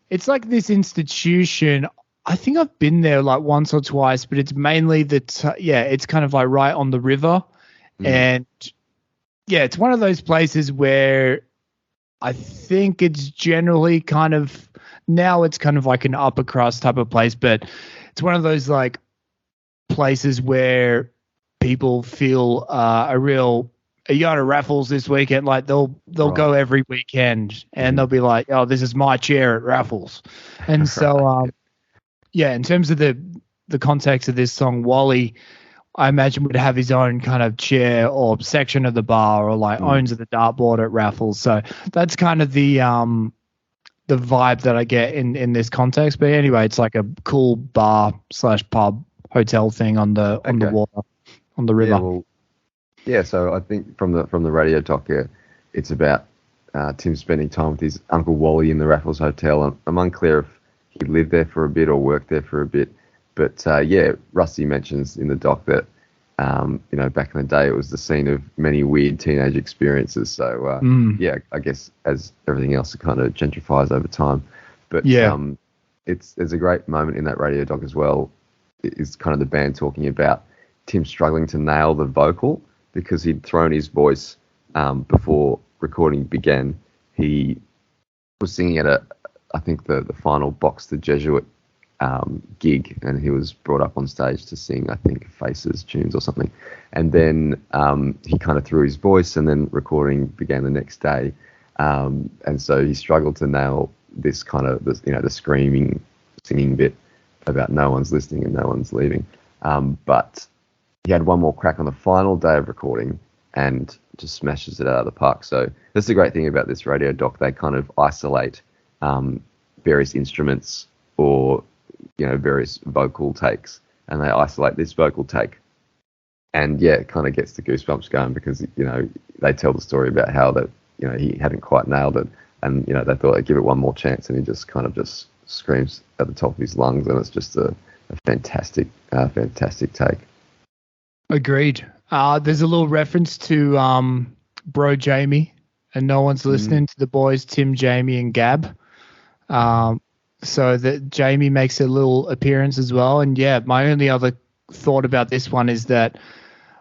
it's like this institution. I think I've been there like once or twice, but it's mainly it's kind of like right on the river, and it's one of those places where I think it's generally kind of, now it's kind of like an upper crust type of place, but it's one of those like places where people feel you go to Raffles this weekend, like they'll go every weekend, and they'll be like, oh, this is my chair at Raffles. And so, in terms of the context of this song, Wally, I imagine, would have his own kind of chair or section of the bar, or like owns the dartboard at Raffles. So that's kind of the vibe that I get in this context. But anyway, it's like a cool bar / pub hotel thing on the water, on the river. So I think from the radio talk here, it's about Tim spending time with his Uncle Wally in the Raffles Hotel. I'm unclear if he lived there for a bit or worked there for a bit. But Rusty mentions in the doc that Back in the day, it was the scene of many weird teenage experiences. So, yeah, I guess as everything else, it kind of gentrifies over time. But there's a great moment in that radio doc as well. It's kind of the band talking about Tim struggling to nail the vocal because he'd thrown his voice before recording began. He was singing at I think the final Box the Jesuit gig, and he was brought up on stage to sing, I think, Faces tunes or something. And then he kind of threw his voice, and then recording began the next day. And so he struggled to nail this kind of, the screaming, singing bit about no one's listening and no one's leaving. But he had one more crack on the final day of recording and just smashes it out of the park. So that's the great thing about this radio doc. They kind of isolate various instruments or various vocal takes, and they isolate this vocal take, and it kind of gets the goosebumps going because they tell the story about how that he hadn't quite nailed it, and they thought they'd give it one more chance, and he just kind of just screams at the top of his lungs, and it's just a fantastic take. Agreed. There's a little reference to Bro Jamie, and no one's listening to the boys Tim, Jamie, and Gab. So that Jamie makes a little appearance as well. And my only other thought about this one is that,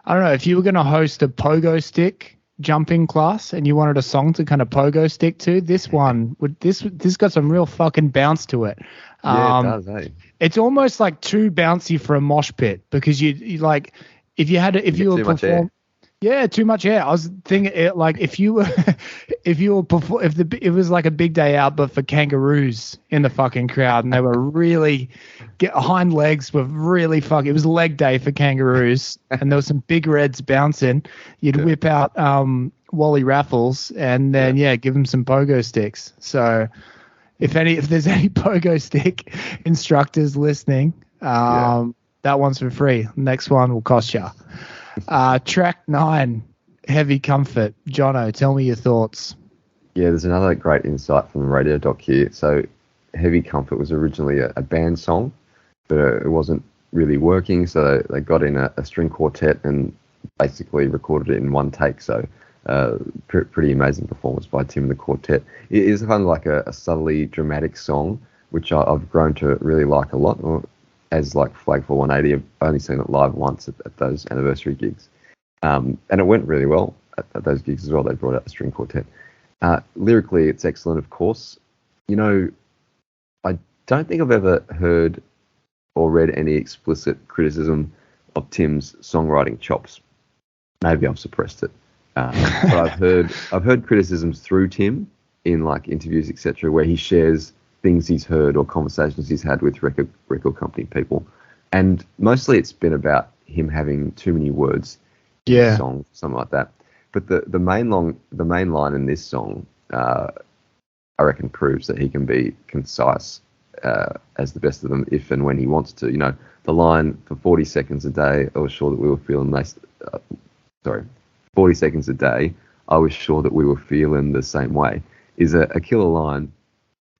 I don't know, if you were going to host a pogo stick jumping class and you wanted a song to kind of pogo stick to, this one this got some real fucking bounce to it. It does, eh? It's almost like too bouncy for a mosh pit because you like, if you were performing. Yeah, too much air. I was thinking, like, if it was like a big day out, but for kangaroos in the fucking crowd, and they were really hind legs were really fucking. It was leg day for kangaroos, and there was some big reds bouncing. You'd whip out Wally Raffles, and then give them some pogo sticks. So, if there's any pogo stick instructors listening, that one's for free. Next one will cost you. Track 9, Heavy Comfort. Johnno, tell me your thoughts. Yeah, there's another great insight from the radio doc here. So Heavy Comfort was originally a band song, but it wasn't really working, so they got in a string quartet and basically recorded it in one take. So pretty amazing performance by Tim and the quartet. It is kind of like a subtly dramatic song, which I've grown to really like a lot. As like Flag for 180, I've only seen it live once at those anniversary gigs. And it went really well at those gigs as well. They brought out the string quartet. Lyrically, it's excellent, of course. I don't think I've ever heard or read any explicit criticism of Tim's songwriting chops. Maybe I've suppressed it. But I've heard criticisms through Tim in like interviews, etc., where he shares things he's heard or conversations he's had with record company people, and mostly it's been about him having too many words in the song, something like that. But the main line in this song, I reckon, proves that he can be concise as the best of them if and when he wants to. The line, for 40 seconds a day, I was sure that we were feeling nice. 40 seconds a day, I was sure that we were feeling the same way, is a killer line.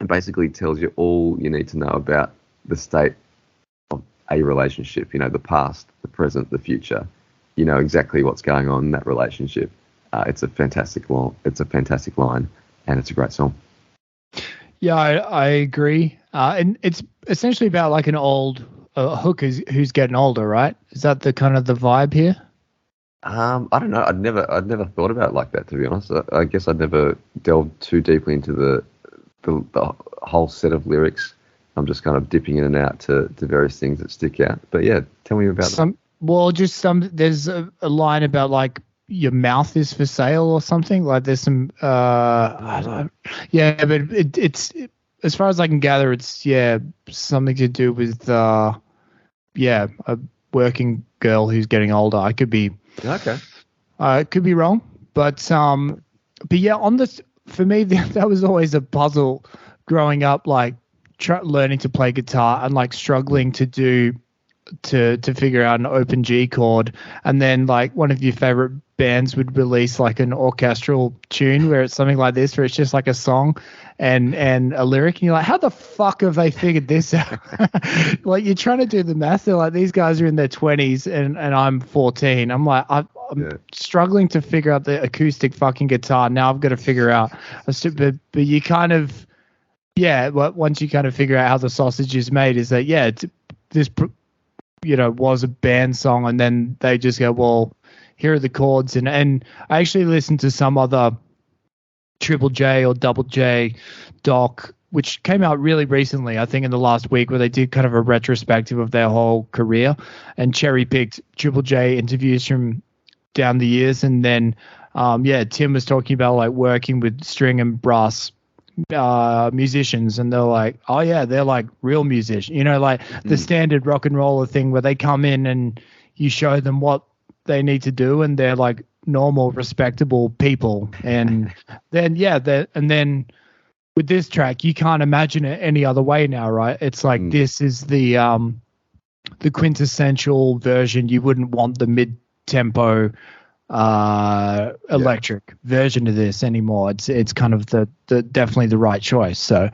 It basically tells you all you need to know about the state of a relationship, the past, the present, the future. You know exactly what's going on in that relationship. It's a fantastic line, and it's a great song. Yeah, I agree. And it's essentially about like an old hooker who's getting older, right? Is that the kind of the vibe here? I don't know. I'd never thought about it like that, to be honest. I guess I'd never delved too deeply into the whole set of lyrics. I'm just kind of dipping in and out to various things that stick out. But yeah, tell me about that. Well, there's a line about like your mouth is for sale or something. Like there's some, but it's as far as I can gather, it's something to do with a working girl who's getting older. I could be could be wrong, but yeah, on this. For me, that was always a puzzle growing up, like learning to play guitar and like struggling to figure out an open G chord. And then like one of your favorite bands would release like an orchestral tune where it's something like this, where it's just like a song and a lyric, and you're like, how the fuck have they figured this out? Like, you're trying to do the math. They're like, these guys are in their 20s and I'm 14. I'm like, I'm struggling to figure out the acoustic fucking guitar. Now I've got to figure out but you kind of, once you kind of figure out how the sausage is made, is that this was a band song, and then they just go, well, here are the chords, and I actually listened to some other Triple J or Double J doc, which came out really recently, I think in the last week, where they did kind of a retrospective of their whole career and cherry picked Triple J interviews from down the years, and then Tim was talking about like working with string and brass musicians, and they're like, oh yeah, they're like real musicians, like the standard rock and roller thing where they come in and you show them what they need to do, and they're like normal, respectable people. And then then with this track, you can't imagine it any other way now, right? It's like this is the quintessential version. You wouldn't want the mid-tempo electric version of this anymore. It's kind of the definitely the right choice. So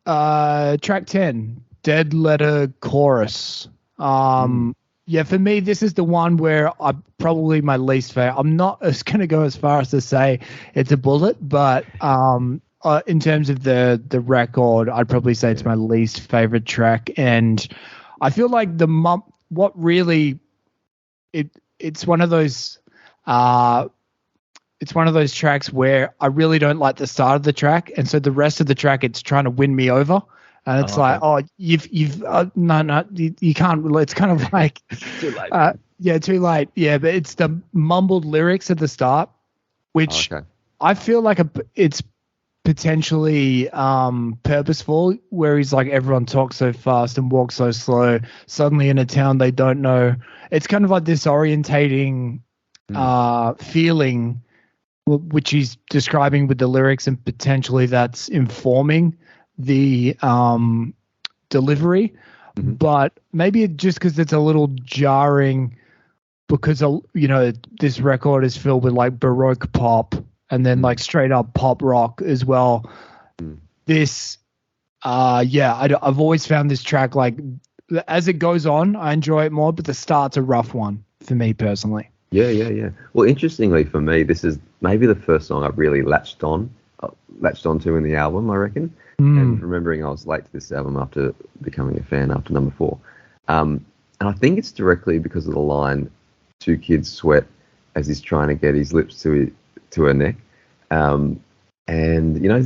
track 10, Dead Letter Chorus. For me, this is the one where probably my least favorite. I'm not going to go as far as to say it's a bullet, but in terms of the record, I'd probably say it's my least favorite track. And I feel like what really it's one of those tracks where I really don't like the start of the track, and so the rest of the track it's trying to win me over. And it's you can't. It's kind of like too late. Too late. Yeah, but it's the mumbled lyrics at the start, which I feel like it's potentially purposeful, where he's like, everyone talks so fast and walks so slow. Suddenly in a town they don't know. It's kind of like disorientating feeling, which he's describing with the lyrics, and potentially that's informing the delivery. But maybe just because it's a little jarring, because this record is filled with like Baroque pop and then like straight up pop rock as well. This I've always found this track, like, as it goes on I enjoy it more, but the start's a rough one for me personally. Well, interestingly for me, this is maybe the first song I've really latched onto in the album, I reckon. And remembering I was late to this album after becoming a fan after number 4. And I think it's directly because of the line, "Two kids sweat as he's trying to get his lips to her neck." And,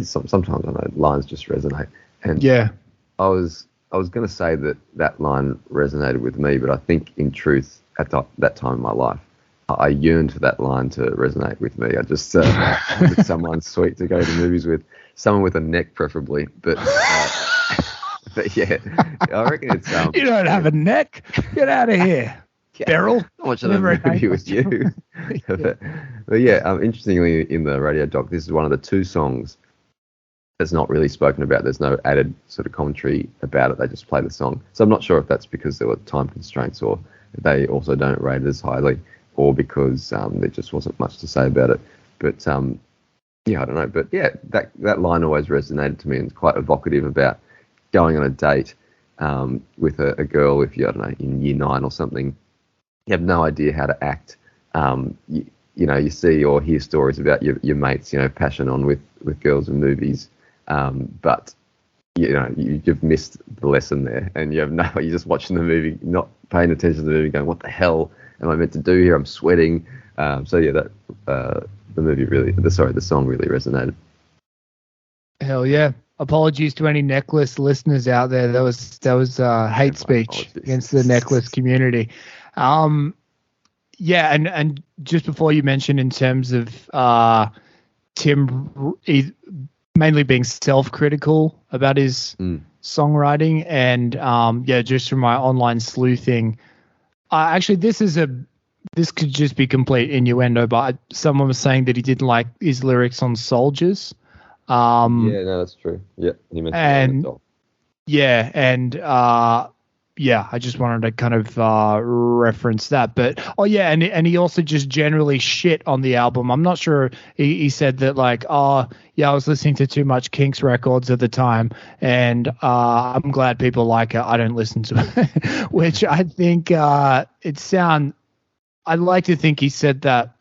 sometimes I know lines just resonate. And I was going to say that line resonated with me, but I think in truth, at that time in my life, I yearned for that line to resonate with me. I just wanted someone sweet to go to the movies with, someone with a neck preferably. But yeah, I reckon it's... you don't have a neck? Get out of here, Beryl. How much of that movie was you? But interestingly, in the radio doc, this is one of the 2 songs that's not really spoken about. There's no added sort of commentary about it. They just play the song. So I'm not sure if that's because there were time constraints, or they also don't rate it as highly, or because there just wasn't much to say about it. But I don't know. But that line always resonated to me, and it's quite evocative about going on a date with a girl. If you, I don't know, in year 9 or something, you have no idea how to act. You see or hear stories about your mates, passion on with girls in movies, but you've missed the lesson there, and you're just watching the movie, not paying attention to the movie, going, what the hell am I meant to do here? I'm sweating. The song really resonated. Hell yeah. Apologies to any necklace listeners out there. That was hate speech against the necklace community. And just before you mentioned in terms of Tim mainly being self-critical about his songwriting, and just from my online sleuthing, actually this could just be complete innuendo, but someone was saying that he didn't like his lyrics on Soldiers. That's true. Yeah, he mentioned that. yeah, I just wanted to kind of reference that. But and he also just generally shit on the album. I'm not sure. He said that like, I was listening to too much Kinks records at the time, and I'm glad people like it. I don't listen to it, which I think I'd like to think he said that.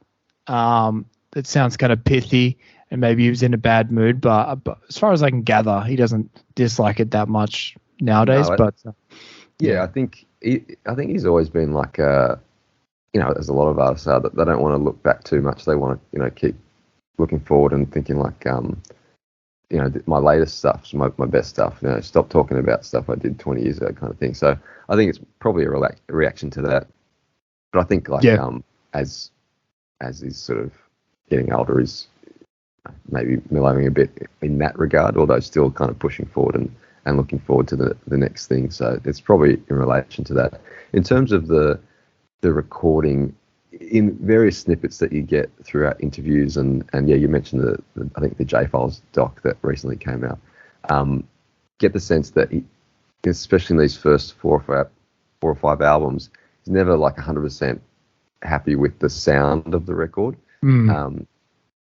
It sounds kind of pithy, and maybe he was in a bad mood. But as far as I can gather, he doesn't dislike it that much nowadays. Yeah, I think he's always been like as a lot of artists are, that they don't want to look back too much. They want to, keep looking forward and thinking like, my latest stuff's my best stuff. Stop talking about stuff I did 20 years ago, kind of thing. So I think it's probably a reaction to that. But I think as he's sort of getting older, is maybe mellowing a bit in that regard, although still kind of pushing forward and looking forward to the next thing. So it's probably in relation to that. In terms of the recording, in various snippets that you get throughout interviews, and you mentioned I think the J-Files doc that recently came out, get the sense that he, especially in these first four or five albums, he's never like 100% happy with the sound of the record.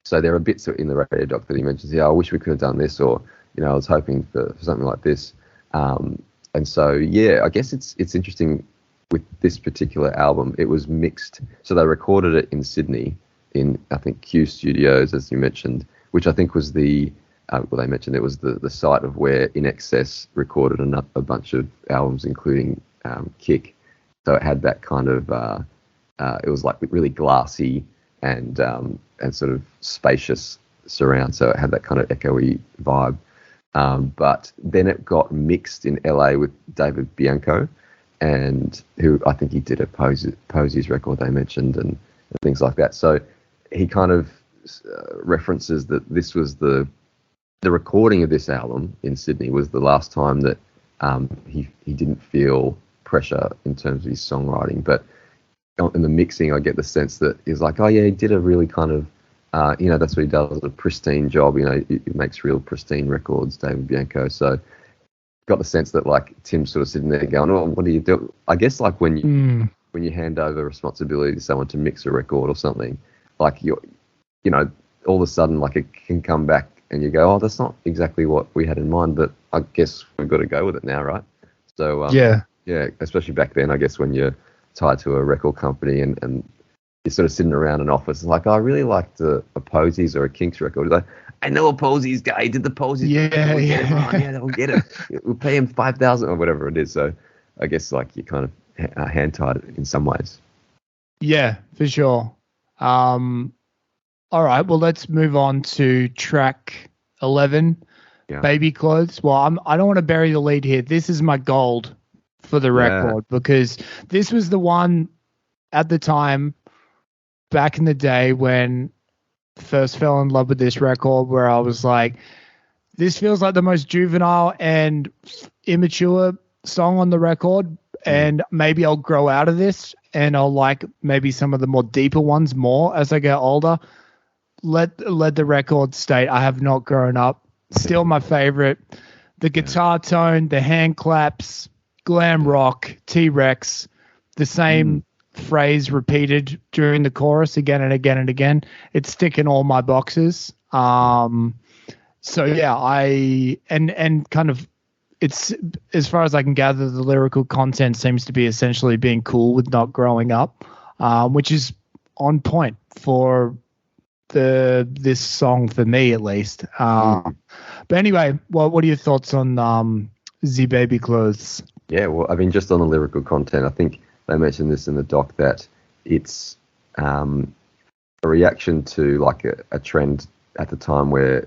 So there are bits in the radio doc that he mentions, I wish we could have done this, or I was hoping for something like this. And so, I guess it's interesting with this particular album. It was mixed. So they recorded it in Sydney in, I think, Q Studios, as you mentioned, which I think was they mentioned it was the site of where In Excess recorded a bunch of albums, including Kick. So it had that kind of, it was like really glassy and sort of spacious surround. So it had that kind of echoey vibe. But then it got mixed in LA with David Bianco, and who I think he did a Posey's record they mentioned and things like that. So he kind of references that this was the recording of this album in Sydney was the last time that he didn't feel pressure in terms of his songwriting. But in the mixing, I get the sense that he's like, he did a really kind of, that's what he does, a pristine job. He makes real pristine records, David Bianco. So got the sense that like Tim's sort of sitting there going, what do you do? I guess like when you hand over responsibility to someone to mix a record or something, like all of a sudden like it can come back and you go, that's not exactly what we had in mind, but I guess we've got to go with it now, right? So especially back then, I guess when you're tied to a record company and you're sort of sitting around an office, like, I really liked a Posey's or a Kinks record. Like, I know a Posey's guy. He did the Posey's. We'll get it. We'll pay him $5,000 or whatever it is. So I guess like you kind of hand tied it in some ways. Yeah, for sure. All right. Well, let's move on to track 11, Baby Clothes. Well, I don't want to bury the lead here. This is my gold for the record because this was the one at the time back in the day when first fell in love with this record, where I was like, this feels like the most juvenile and immature song on the record, and maybe I'll grow out of this and I'll like maybe some of the more deeper ones more as I get older. Let the record state I have not grown up. Still my favorite. The guitar tone, the hand claps, glam rock, T-Rex, the same phrase repeated during the chorus again and again and again. It's ticking all my boxes. So yeah, and kind of, it's, as far as I can gather, the lyrical content seems to be essentially being cool with not growing up, which is on point for this song for me, at least. But anyway, what are your thoughts on The Baby Clothes? Yeah, well, I mean, just on the lyrical content, I think they mentioned this in the doc that it's a reaction to like a trend at the time where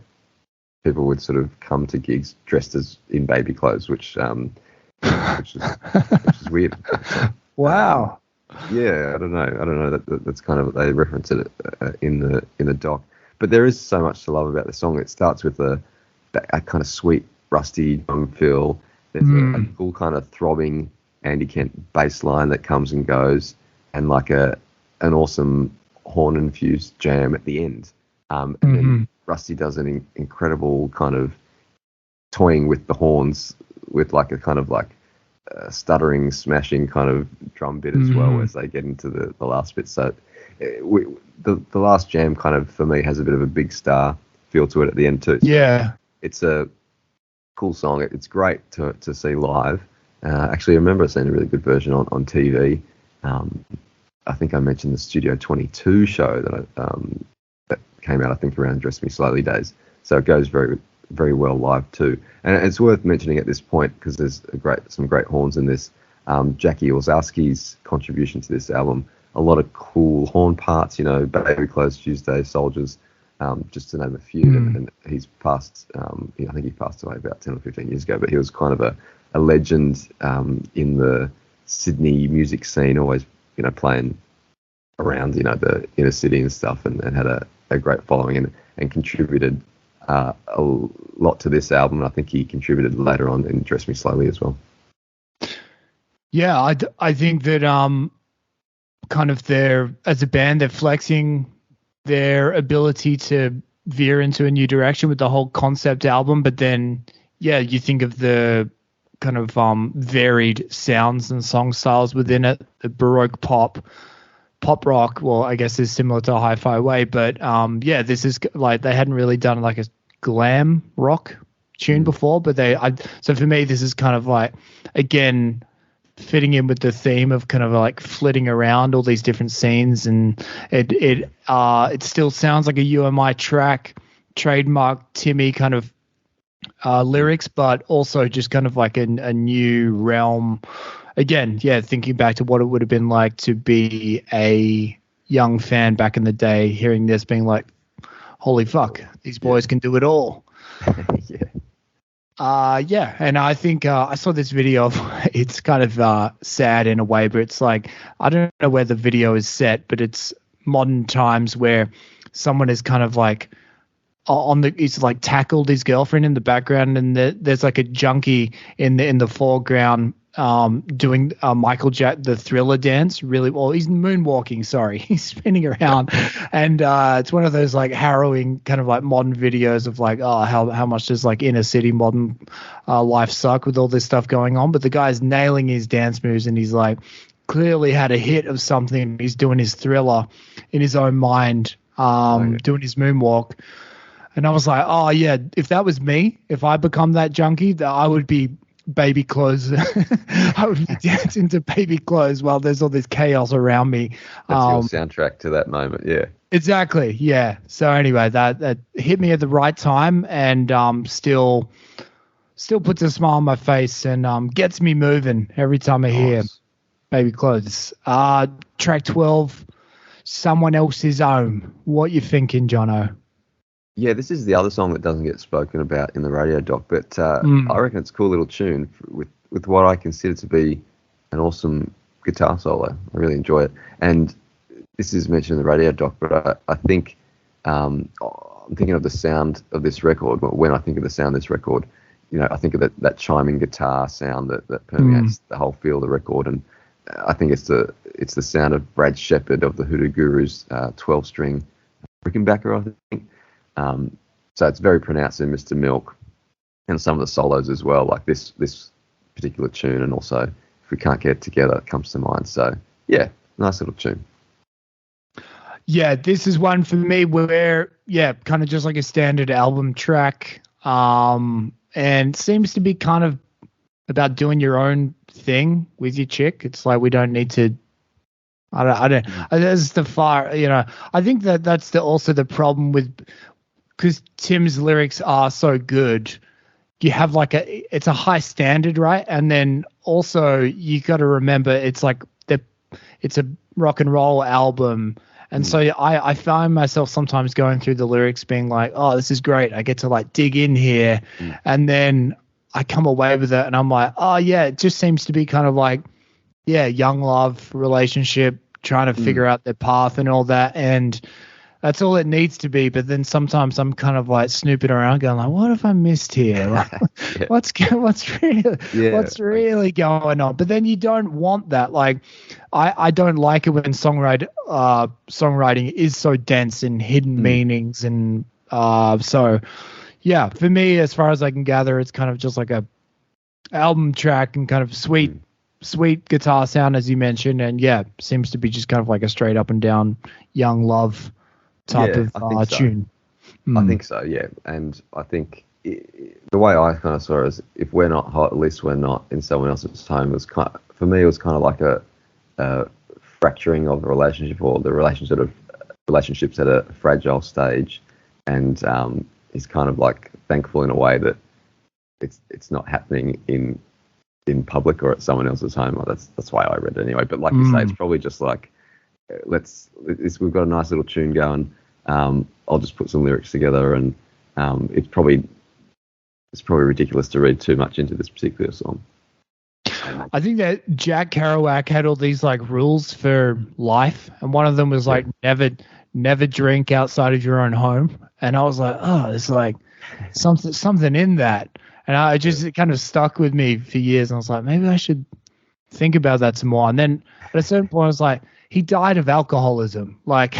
people would sort of come to gigs dressed as in baby clothes, which is weird. Wow. Yeah, I don't know. That's kind of, they reference it in the doc. But there is so much to love about the song. It starts with a kind of sweet, rusty drum feel. There's a cool kind of throbbing Andy Kent bass line that comes and goes, and like an awesome horn-infused jam at the end. And then Rusty does an incredible kind of toying with the horns with like a kind of like stuttering, smashing kind of drum bit as well as they get into the last bit. So the last jam kind of, for me, has a bit of a Big Star feel to it at the end too. So yeah. it's a cool song. It's great to see live. Actually, I remember seeing a really good version on TV. I think I mentioned the Studio 22 show that came out, I think, around Dress Me Slowly days. So it goes very, very well live too. And it's worth mentioning at this point because there's some great horns in this. Jackie Olszewski's contribution to this album, a lot of cool horn parts, Baby Clothes Tuesday, Soldiers, just to name a few. And he's passed, I think he passed away about 10 or 15 years ago, but he was kind of a legend in the Sydney music scene, always playing around the inner city and stuff, and had a great following and contributed a lot to this album. I think he contributed later on in Dress Me Slowly as well. Yeah, I think that kind of as a band, they're flexing their ability to veer into a new direction with the whole concept album, but then you think of the kind of varied sounds and song styles within it. The Baroque pop rock, well, I guess is similar to Hi-Fi Way, but this is like they hadn't really done like a glam rock tune before, but so for me this is kind of like, again, fitting in with the theme of kind of like flitting around all these different scenes, and it still sounds like a UMI track, trademark Timmy kind of lyrics, but also just kind of like a new realm. Again, thinking back to what it would have been like to be a young fan back in the day, hearing this, being like, holy fuck, these boys can do it all. And I think I saw this video of, it's kind of sad in a way, but it's like, I don't know where the video is set, but it's modern times where someone is kind of like he's like tackled his girlfriend in the background, and there's like a junkie in the foreground doing the Thriller dance really well. He's moonwalking, sorry. He's spinning around. And it's one of those like harrowing kind of like modern videos of like, how much does like inner city modern life suck with all this stuff going on. But the guy's nailing his dance moves, and he's like clearly had a hit of something. He's doing his Thriller in his own mind, doing his moonwalk. And I was like, oh yeah, if that was me, if I become that junkie, I would be Baby Clothes. I would be dancing to Baby Clothes while there's all this chaos around me. That's your soundtrack to that moment, yeah. Exactly, yeah. So anyway, that hit me at the right time, and still puts a smile on my face, and gets me moving every time I hear Baby Clothes. Track 12, Someone Else's Home. What you thinking, Johnno? Yeah, this is the other song that doesn't get spoken about in the radio doc, but I reckon it's a cool little tune with what I consider to be an awesome guitar solo. I really enjoy it. And this is mentioned in the radio doc, but I think I'm thinking of the sound of this record. When I think of the sound of this record, I think of that chiming guitar sound that permeates the whole feel of the record. And I think it's the sound of Brad Shepard of the Hoodoo Gurus 12-string Rickenbacker, I think. So it's very pronounced in Mr. Milk, and some of the solos as well, like this particular tune, and also If We Can't Get It Together comes to mind. So yeah, nice little tune. Yeah, this is one for me where, kind of just like a standard album track, and seems to be kind of about doing your own thing with your chick. It's like, we don't need to. I don't. That's the far. I think that's also the problem with. Because Tim's lyrics are so good, you have like it's a high standard, right? And then also you got to remember it's like it's a rock and roll album, and so I find myself sometimes going through the lyrics being like, oh, this is great, I get to like dig in here, and then I come away with it and I'm like, oh yeah, it just seems to be kind of like, young love relationship, trying to figure out their path and all that, and that's all it needs to be. But then sometimes I'm kind of like snooping around going like, what have I missed here? Like, what's really going on? But then you don't want that. Like, I don't like it when songwriting is so dense and hidden meanings. And so, for me, as far as I can gather, it's kind of just like a album track and kind of sweet guitar sound, as you mentioned, and seems to be just kind of like a straight up and down young love type of tune. I think so, yeah. And I think the way I kind of saw it is, if we're not hot, at least we're not in someone else's home. For me, it was kind of like a fracturing of the relationship, or the relationships at a fragile stage, and he's kind of like thankful in a way that it's not happening in public or at someone else's home. Well, that's why I read it anyway. But like you say, it's probably just like, we've got a nice little tune going. I'll just put some lyrics together, and it's probably ridiculous to read too much into this particular song. I think that Jack Kerouac had all these like rules for life, and one of them was like never drink outside of your own home. And I was like, oh, it's like something in that. And it kind of stuck with me for years. And I was like, maybe I should think about that some more. And then at a certain point, I was like, he died of alcoholism. Like,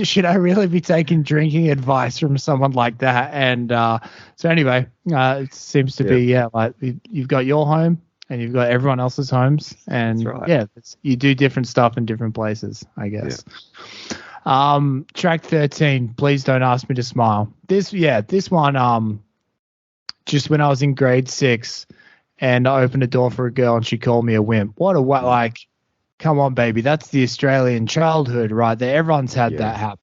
should I really be taking drinking advice from someone like that? And so anyway, it seems to be, like you've got your home and you've got everyone else's homes. And you do different stuff in different places, I guess. Yeah. Track 13, Please Don't Ask Me to Smile. This one, just when I was in grade 6 and I opened a door for a girl and she called me a wimp. Come on, baby. That's the Australian childhood right there. Everyone's had that happen.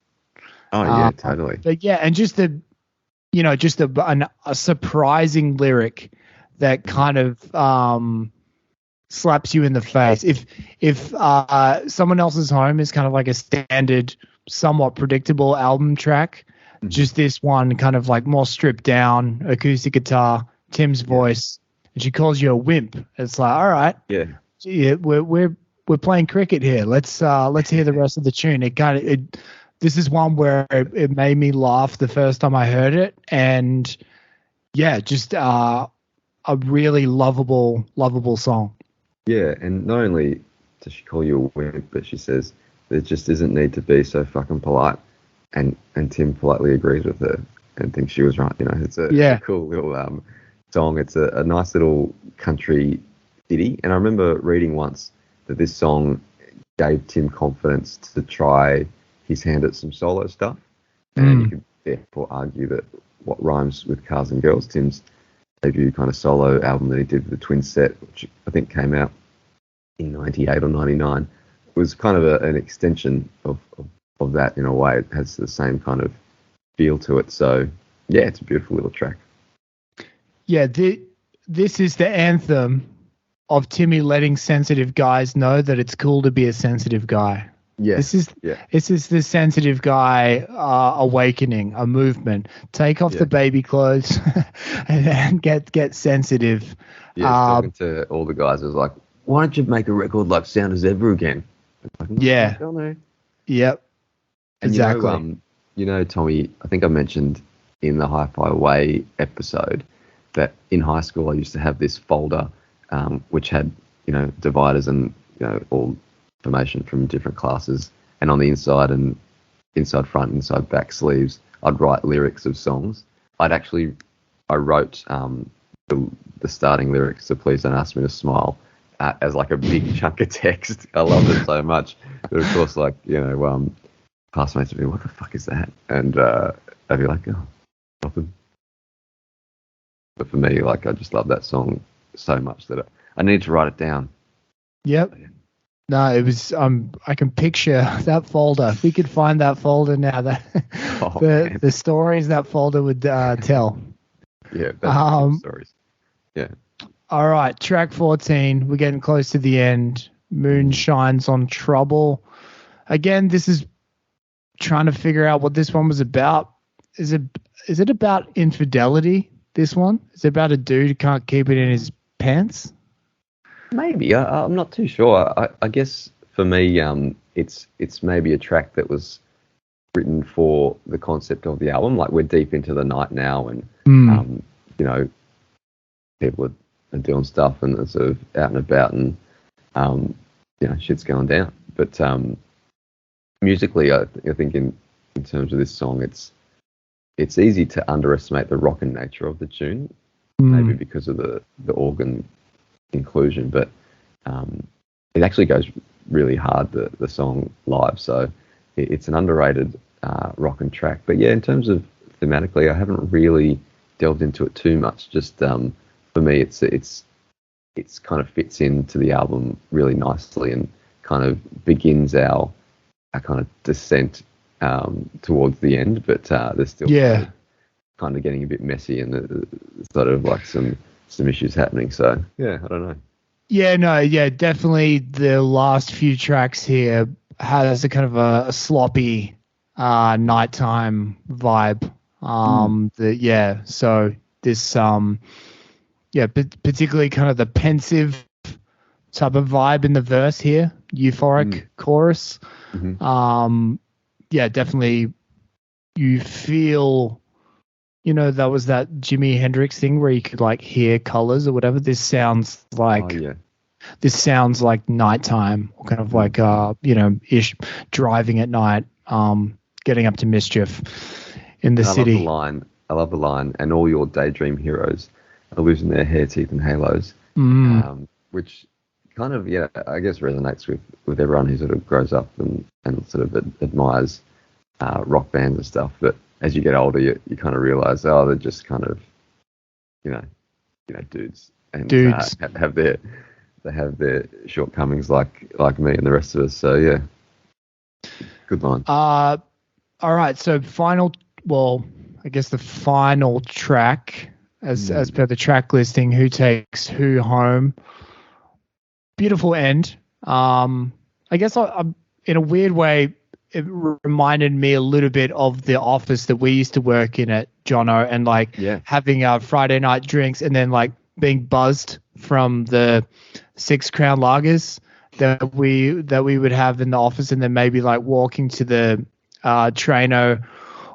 Oh, yeah, totally. But and just a surprising lyric that kind of slaps you in the face. If Someone Else's Home is kind of like a standard, somewhat predictable album track, just this one kind of like more stripped down, acoustic guitar, Tim's voice, and she calls you a wimp. It's like, all right, we're playing cricket here. Let's hear the rest of the tune. This is one where it made me laugh the first time I heard it, and just a really lovable song. Yeah, and not only does she call you a wimp, but she says there just isn't need to be so fucking polite, and Tim politely agrees with her and thinks she was right. It's a cool little song. It's a nice little country ditty, and I remember reading once that this song gave Tim confidence to try his hand at some solo stuff. And you could therefore argue that what rhymes with Cars and Girls, Tim's debut kind of solo album that he did with the Twin Set, which I think came out in 98 or 99, was kind of an extension of that in a way. It has the same kind of feel to it. So, it's a beautiful little track. Yeah, this is the anthem of Timmy letting sensitive guys know that it's cool to be a sensitive guy. Yeah. This is the sensitive guy awakening, a movement. Take off the baby clothes and get sensitive. Yeah, talking to all the guys, it was like, why don't you make a record like Sound As Ever again? Like, I don't know. Yep. And exactly. Tommy, I think I mentioned in the Hi-Fi Way episode that in high school I used to have this folder which had, dividers and, all information from different classes. And on the inside and inside front, inside back sleeves, I'd write lyrics of songs. I wrote the starting lyrics to Please Don't Ask Me to Smile as like a big chunk of text. I loved it so much. But of course, classmates would be, what the fuck is that? And I'd be like, oh, nothing. But for me, I just love that song so much that I need to write it down. Yep. No, it was. I can picture that folder. If we could find that folder now, the stories that folder would tell. Yeah, that's stories. Yeah. All right, track 14. We're getting close to the end. Moon Shines on Trouble. Again, this is trying to figure out what this one was about. Is it about infidelity? This one? Is it about a dude who can't keep it in his pants? Maybe. I'm not too sure. I guess for me, it's maybe a track that was written for the concept of the album. Like, we're deep into the night now, and people are doing stuff and they're sort of out and about, and shit's going down. But musically, I think in terms of this song, it's easy to underestimate the rockin' nature of the tune. maybe because of the organ inclusion, but it actually goes really hard, the song live, so it's an underrated rockin' track. But yeah, in terms of thematically, I haven't really delved into it too much. Just for me, it's kind of fits into the album really nicely and kind of begins our kind of descent towards the end, but there's still kind of getting a bit messy and the sort of like some issues happening. So yeah, I don't know. Yeah, no, yeah, definitely the last few tracks here has a kind of a sloppy nighttime vibe. So this particularly kind of the pensive type of vibe in the verse here, euphoric chorus. Definitely you feel, that was that Jimi Hendrix thing where you could like hear colors or whatever. This sounds like nighttime, or kind of like driving at night, getting up to mischief in the city. I love the line, and all your daydream heroes are losing their hair, teeth, and halos, which kind of I guess resonates with everyone who sort of grows up and sort of admires rock bands and stuff. But as you get older, you kind of realize, they're just kind of dudes and have their shortcomings like me and the rest of us. So yeah, good line. All right, so I guess the final track as per the track listing, Who Takes Who Home. Beautiful end. I guess I'm in a weird way, it reminded me a little bit of the office that we used to work in at Johnno, and having Friday night drinks and then like being buzzed from the 6 Crown lagers that we would have in the office, and then maybe like walking to the traino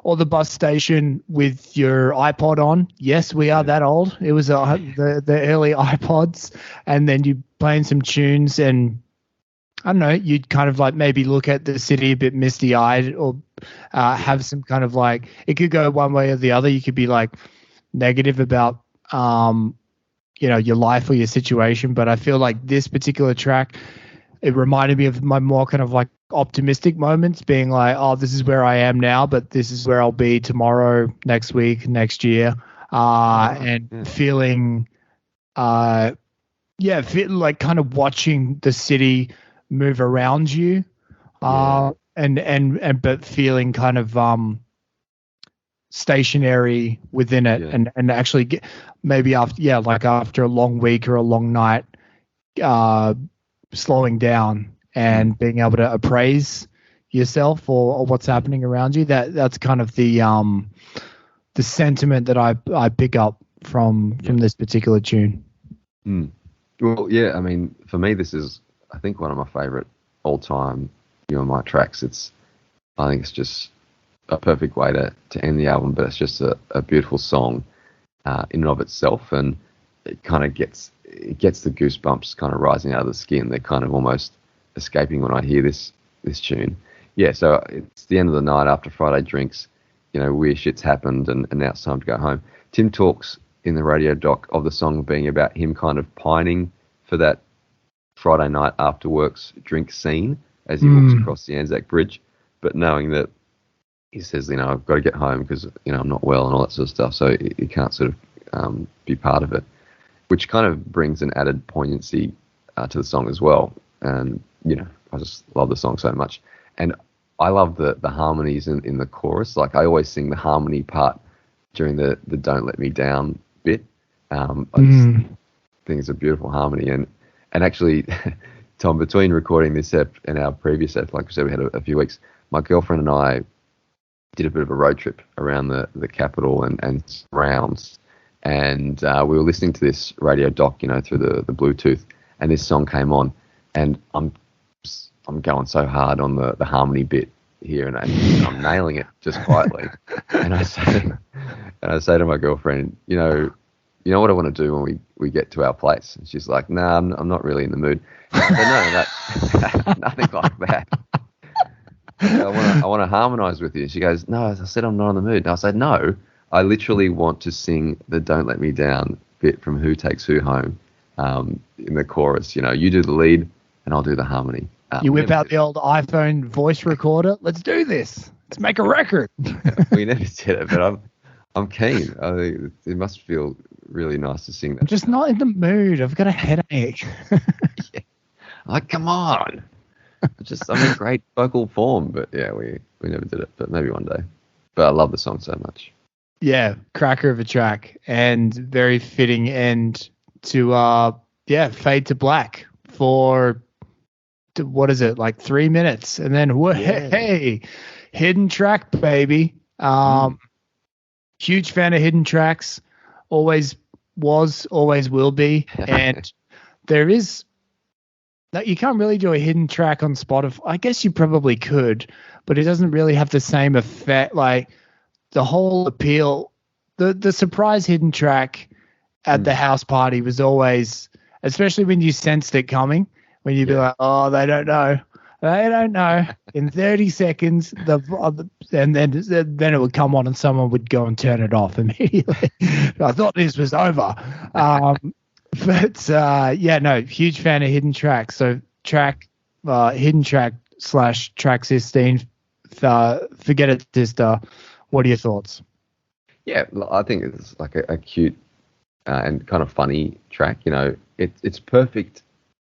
or the bus station with your iPod on. Yes, we are that old. It was the early iPods, and then you playing some tunes, and I don't know, you'd kind of like maybe look at the city a bit misty-eyed, or have some kind of like, it could go one way or the other. You could be like negative about your life or your situation, but I feel like this particular track, it reminded me of my more kind of like optimistic moments, being like, oh, this is where I am now, but this is where I'll be tomorrow, next week, next year, feeling like kind of watching the city move around you, and but feeling kind of stationary within it, and actually get maybe after a long week or a long night, slowing down and being able to appraise yourself or what's happening around you. That's kind of the sentiment that I pick up from this particular tune. Well, yeah, I mean, for me, this is, I think, one of my favorite all-time my tracks. I think it's just a perfect way to end the album, but it's just a beautiful song in and of itself, and it kind of gets the goosebumps kind of rising out of the skin. They're kind of almost escaping when I hear this tune. Yeah, so it's the end of the night after Friday drinks, weird shit's happened, and now it's time to go home. Tim talks in the radio doc of the song being about him kind of pining for that Friday night after work's drink scene as he walks across the Anzac Bridge, but knowing that, he says, I've got to get home because, I'm not well and all that sort of stuff, so he can't sort of be part of it, which kind of brings an added poignancy to the song as well. And, I just love the song so much. And I love the harmonies in the chorus. Like, I always sing the harmony part during the Don't Let Me Down bit. I just think it's a beautiful harmony. And actually, Tom, between recording this ep and our previous ep, like I said, we had a few weeks, my girlfriend and I did a bit of a road trip around the capital and surrounds. And we were listening to this radio doc, through the Bluetooth, and this song came on, and I'm going so hard on the harmony bit here, and I'm nailing it just quietly. And I say to my girlfriend, you know what I want to do when we get to our place? And she's like, nah, I'm not really in the mood. I said, no, nothing like that. I want to harmonise with you. She goes, no, I said I'm not in the mood. And I said, no, I literally want to sing the Don't Let Me Down bit from Who Takes Who Home in the chorus. You know, you do the lead and I'll do the harmony. You whip out the old iPhone voice recorder. Let's do this. Let's make a record. We never did it, but I'm keen. I think it must feel really nice to sing that. I'm just not in the mood. I've got a headache. Yeah. Like, come on. I'm in great vocal form, but yeah, we never did it, but maybe one day. But I love the song so much. Yeah, cracker of a track and very fitting end to Fade to Black for what is it, like 3 minutes, and then hey, hidden track, baby. Huge fan of hidden tracks, always was, always will be, and there is. You can't really do a hidden track on Spotify. I guess you probably could, but it doesn't really have the same effect. Like the whole appeal, the surprise hidden track at the house party was always, especially when you sensed it coming, when you'd be like, oh, they don't know. In 30 seconds, and then it would come on and someone would go and turn it off immediately. I thought this was over. But huge fan of hidden tracks. So hidden track / track 16. Forget it, sister. What are your thoughts? Yeah, I think it's like a cute and kind of funny track. You know, it's perfect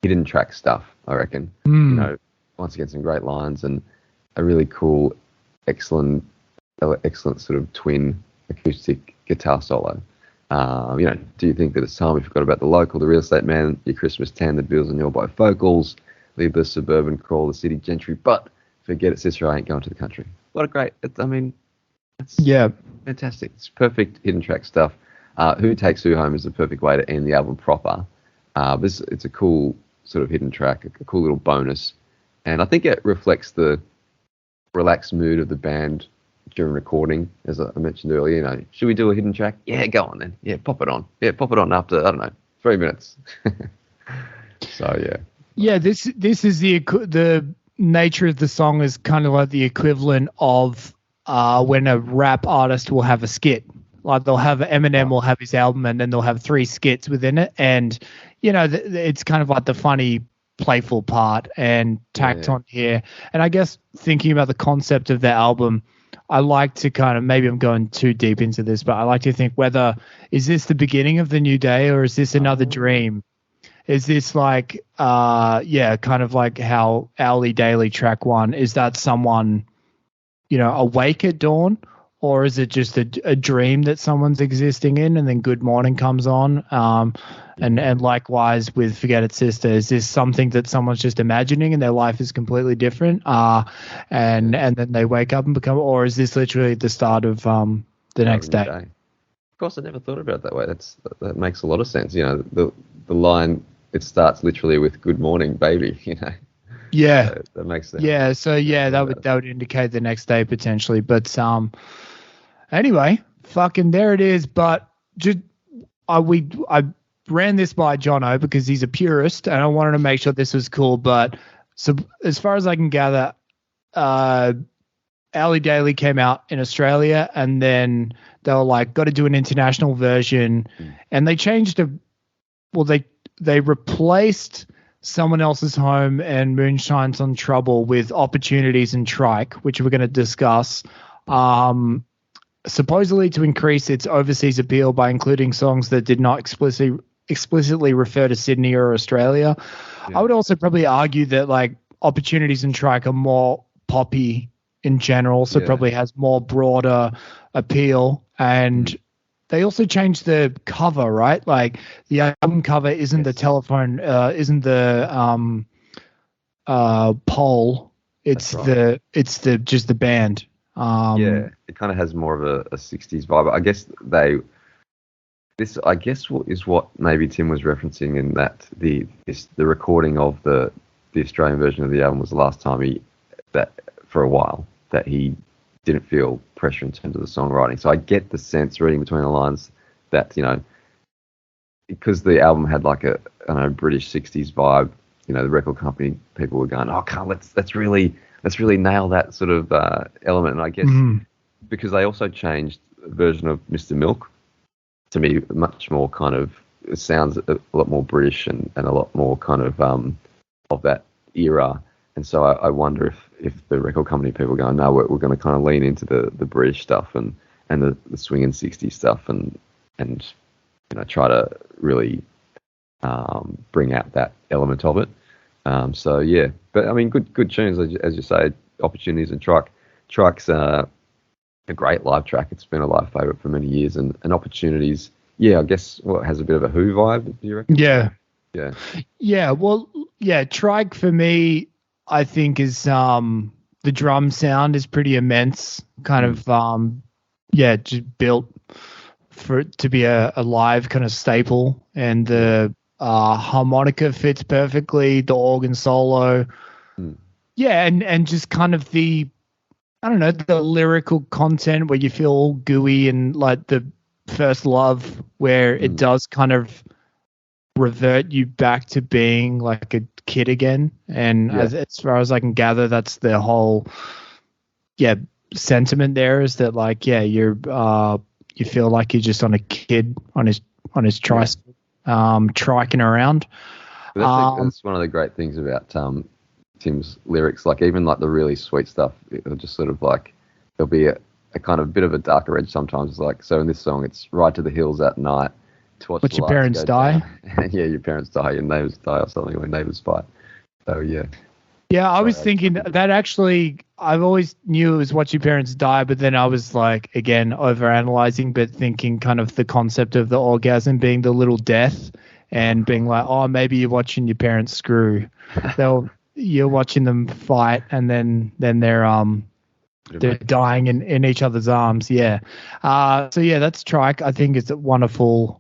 hidden track stuff, I reckon. You know, once again, some great lines and a really cool, excellent sort of twin acoustic guitar solo. You know, do you think that it's time we forgot about the local, the real estate man, your Christmas tan, the bills and your bifocals, leave the suburban crawl, the city gentry, but forget it, sister, I ain't going to the country. What a great, it's fantastic. It's perfect hidden track stuff. Who Takes Who Home is the perfect way to end the album proper. It's a cool sort of hidden track, a cool little bonus. And I think it reflects the relaxed mood of the band during recording, as I mentioned earlier. You know, should we do a hidden track? Yeah, go on then. Yeah, pop it on. Yeah, pop it on after, I don't know, 3 minutes. So, yeah. Yeah, this is the nature of the song is kind of like the equivalent of when a rap artist will have a skit. Like they'll have Eminem will have his album and then they'll have 3 skits within it. And, you know, it's kind of like the funny, playful part and tacked on here. And I guess thinking about the concept of the album, I like to kind of, maybe I'm going too deep into this, but I like to think whether, is this the beginning of the new day or is this another dream? Is this like, kind of like how Owly Daily track 1, is that someone, you know, awake at dawn? Or is it just a dream that someone's existing in and then Good Morning comes on? And likewise with Forget It Sister, is this something that someone's just imagining and their life is completely different? And then they wake up and become, or is this literally the start of the next day? Of course, I never thought about it that way. That makes a lot of sense. You know, the line, it starts literally with Good Morning, baby, you know. Yeah. So that makes sense. Yeah, so yeah, that would indicate the next day potentially. But anyway, fucking there it is. But just I ran this by Johnno because he's a purist and I wanted to make sure this was cool. But so as far as I can gather, Owly Daily came out in Australia and then they were like, got to do an international version. And they changed they replaced Someone Else's Home and Moonshine's on Trouble with Opportunities and Trike, which we're going to discuss. Supposedly to increase its overseas appeal by including songs that did not explicitly refer to Sydney or Australia. Yeah. I would also probably argue that like Opportunities and Trike are more poppy in general, so probably has more broader appeal. And they also changed the cover, right? Like the album cover isn't the telephone, isn't the pole. It's just the band. It kind of has more of a 60s vibe. I guess is what maybe Tim was referencing in that the recording of the Australian version of the album was the last time for a while that he didn't feel pressure in terms of the songwriting. So I get the sense reading between the lines that, you know, because the album had like a British 60s vibe, you know, the record company people were going, oh, let's really nail that sort of element. And I guess because they also changed the version of Mr. Milk to me much more kind of, it sounds a lot more British and a lot more kind of that era. And so I wonder if the record company people go, no, we're going to kind of lean into the British stuff and the swinging 60s stuff and try to really bring out that element of it. So yeah, but I mean, good tunes, as you say, Opportunities and Trike's a great live track. It's been a live favourite for many years, and Opportunities, yeah, I guess has a bit of a Who vibe, do you reckon? Yeah. Well, yeah, Trike for me, I think is the drum sound is pretty immense, kind of just built for it to be a live kind of staple, and the harmonica fits perfectly, the organ solo. Yeah, and just kind of the, I don't know, the lyrical content where you feel all gooey, and like the First Love where it does kind of revert you back to being like a kid again. And as far as I can gather, that's the whole sentiment there, is that like, you're you feel like you're just on a kid on his tricycle, triking around. That's one of the great things about Tim's lyrics, like even like the really sweet stuff, it'll just sort of like, there'll be a kind of bit of a darker edge sometimes. It's like, so in this song, it's Ride to the Hills at night to watch your parents die. And your parents die, your neighbors die, or something, when neighbors fight. So yeah. Yeah, I was thinking that actually, I've always knew it was Watch Your Parents Die, but then I was like, again, overanalyzing, but thinking kind of the concept of the orgasm being the little death, and being like, oh, maybe you're watching your parents screw. You're watching them fight, and then they're dying in each other's arms. Yeah. So yeah, that's Trike. I think it's a wonderful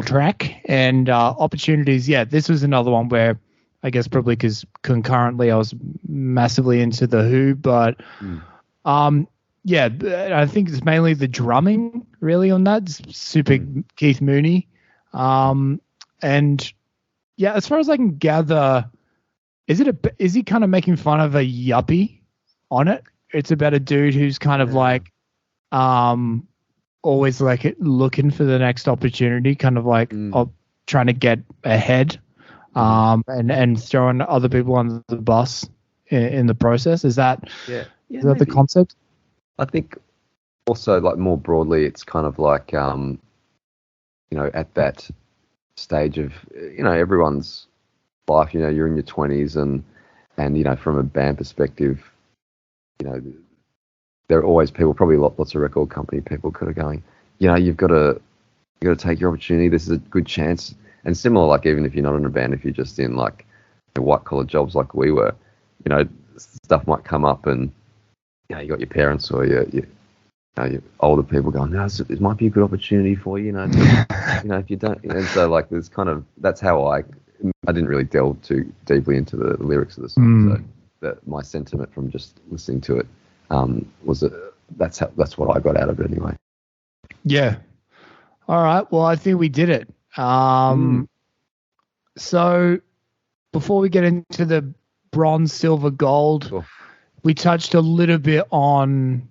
track. And Opportunities. Yeah, this was another one where, I guess probably because concurrently I was massively into the Who, but I think it's mainly the drumming really on that. It's super Keith Mooney. And yeah, as far as I can gather, is he kind of making fun of a yuppie on it? It's about a dude who's kind of like always like looking for the next opportunity, kind of like trying to get ahead. And throwing other people under the bus in the process. Is that the concept? I think also, like, more broadly, it's kind of like at that stage of everyone's life. You're in your 20s, and from a band perspective, there are always people, probably lots of record company people, could are going, you've got to take your opportunity. This is a good chance. And similar, like, even if you're not in a band, if you're just in like white-collar jobs like we were, stuff might come up, and you got your parents or your older people going, no, this might be a good opportunity for you, if you don't. And so, like, there's kind of, that's how I didn't really delve too deeply into the lyrics of the song. So that my sentiment from just listening to it was that's what I got out of it anyway. Yeah. All right. Well, I think we did it. So before we get into the bronze, silver, gold, we touched a little bit on,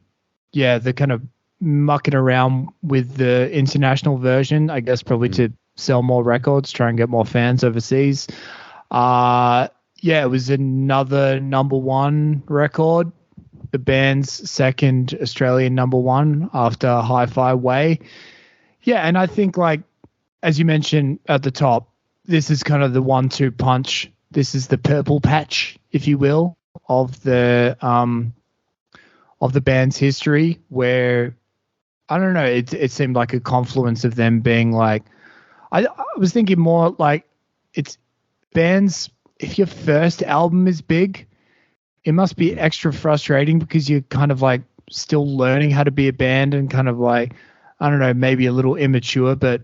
the kind of mucking around with the international version, I guess probably to sell more records, try and get more fans overseas. It was another number one record, the band's second Australian number one after Hi-Fi Way. Yeah, and I think, like, as you mentioned at the top, this is kind of the 1-2 punch. This is the purple patch, if you will, of the band's history, where, I don't know, it seemed like a confluence of them being like, I was thinking more like, it's bands, if your first album is big, it must be extra frustrating because you're kind of like still learning how to be a band and kind of like, I don't know, maybe a little immature, but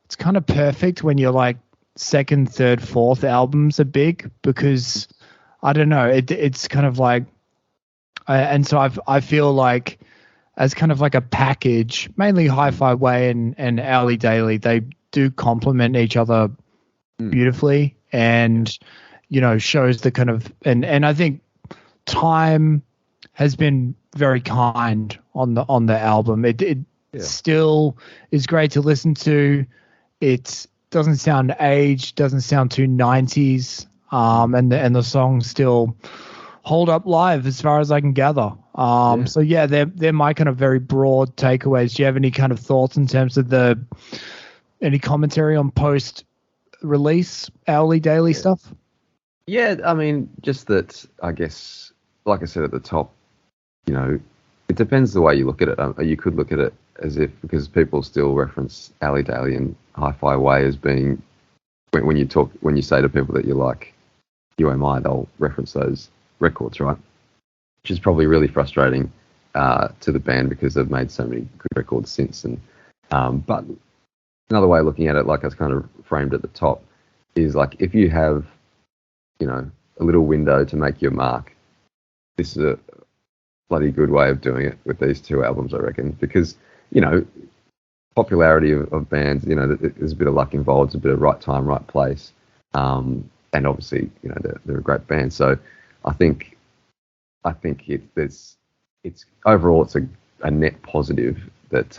it's kind of perfect when you're like second, third, fourth albums are big, because I don't know, it's kind of like, and so I feel like as kind of like a package, mainly Hi-Fi Way and Alley Daily, they do complement each other beautifully, and shows the kind of, and I think time has been very kind on the album. still is great to listen to. It doesn't sound aged, doesn't sound too 90s, and the songs still hold up live as far as I can gather. So yeah, they're my kind of very broad takeaways. Do you have any kind of thoughts in terms of any commentary on post-release hourly, daily stuff? Yeah, I mean, just that, I guess, like I said at the top, it depends the way you look at it. You could look at it as if, because people still reference Alley Daily and Hi-Fi Way as being, when you say to people that you like UMI, they'll reference those records, right? Which is probably really frustrating to the band because they've made so many good records since. And but another way of looking at it, like I was kind of framed at the top, is like if you have, a little window to make your mark, this is a bloody good way of doing it with these two albums, I reckon, because, popularity of bands, there's a bit of luck involved, it's a bit of right time, right place. And obviously, they're a great band. So I think it's overall, it's a net positive that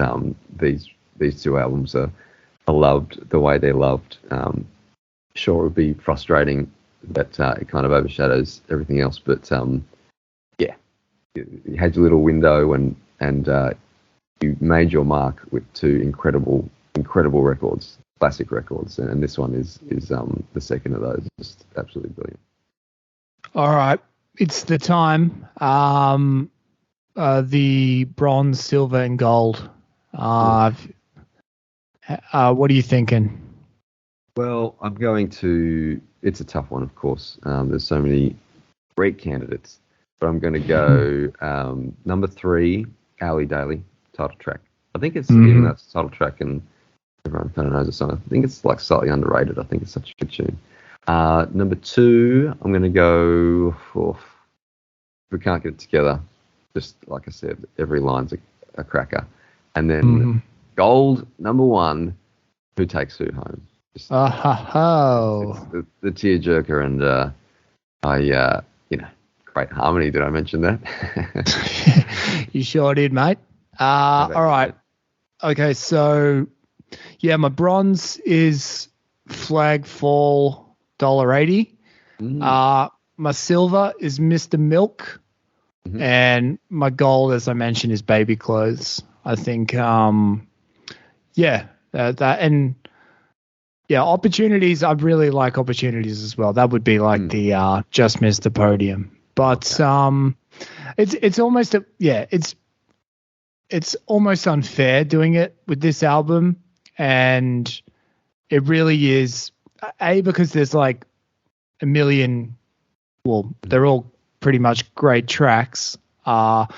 these two albums are loved the way they're loved. Sure, it would be frustrating that it kind of overshadows everything else, but you had your little window and you made your mark with two incredible records, classic records, and this one is the second of those. Just absolutely brilliant. All right, it's the time. The bronze, silver, and gold. What are you thinking? Well, I'm going to. It's a tough one, of course. There's so many great candidates, but I'm going to go number 3, Alley Daily, title track. I think it's, even though it's a title track and everyone kind of knows the song, I think it's like slightly underrated. I think it's such a good tune. Number 2, I'm going to go for We Can't Get It Together. Just like I said, every line's a cracker. And then gold, number 1, Who Takes Who Home. Just, it's the tearjerker, and great harmony. Did I mention that? You sure did, mate. All right. Okay, so yeah, my bronze is Flagfall $1.80. My silver is Mr. Milk, and my gold, as I mentioned, is Baby Clothes. I think, opportunities. I really like opportunities as well. That would be like the just missed the podium. But it's almost it's almost unfair doing it with this album, and it really is. Because there's like a million. Well, they're all pretty much great tracks. But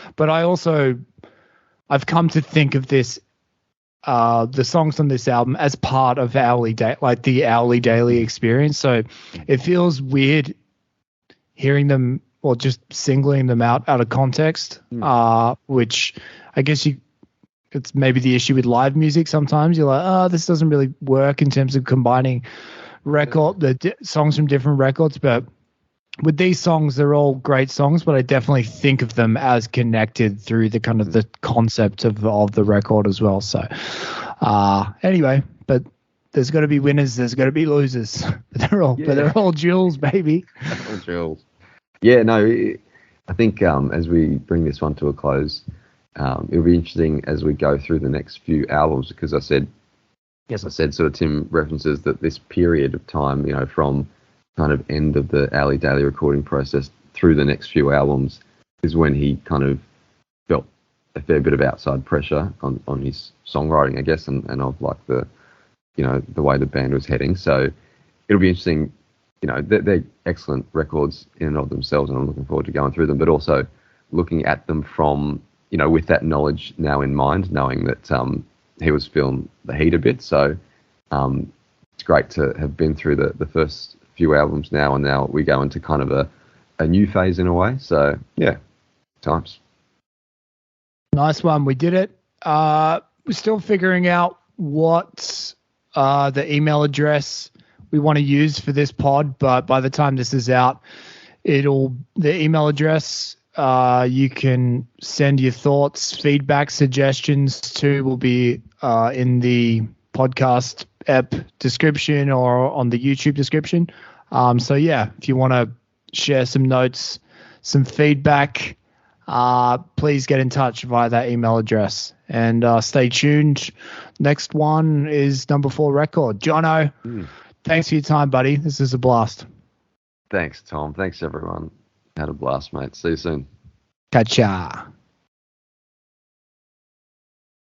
I've come to think of this. The songs on this album as part of the Hourly Daily experience. So it feels weird hearing them or just singling them out of context, which I guess it's maybe the issue with live music. Sometimes you're like, this doesn't really work in terms of combining songs from different records. But with these songs, they're all great songs, but I definitely think of them as connected through the kind of the concept of the record as well. So anyway, but there's got to be winners, there's got to be losers. But they're all jewels, baby. All jewels. Yeah, no, I think as we bring this one to a close, it'll be interesting as we go through the next few albums, because I said, sort of Tim references that this period of time, from kind of end of the Alley Daily recording process through the next few albums is when he kind of felt a fair bit of outside pressure on his songwriting, I guess, and of like the way the band was heading. So it'll be interesting. They're excellent records in and of themselves, and I'm looking forward to going through them, but also looking at them from, with that knowledge now in mind, knowing that he was feeling the heat a bit. So it's great to have been through the first few albums now, and now we go into kind of a new phase in a way. So yeah, times. Nice one. We did it. We're still figuring out what the email address we want to use for this pod, but by the time this is out, the email address you can send your thoughts, feedback, suggestions to will be in the podcast app description or on the YouTube description. So yeah, if you want to share some notes, some feedback, please get in touch via that email address. And stay tuned. Next one is number 4 record. Johnno, thanks for your time, buddy. This is a blast. Thanks, Tom. Thanks, everyone. Had a blast, mate. See you soon. Catch ya.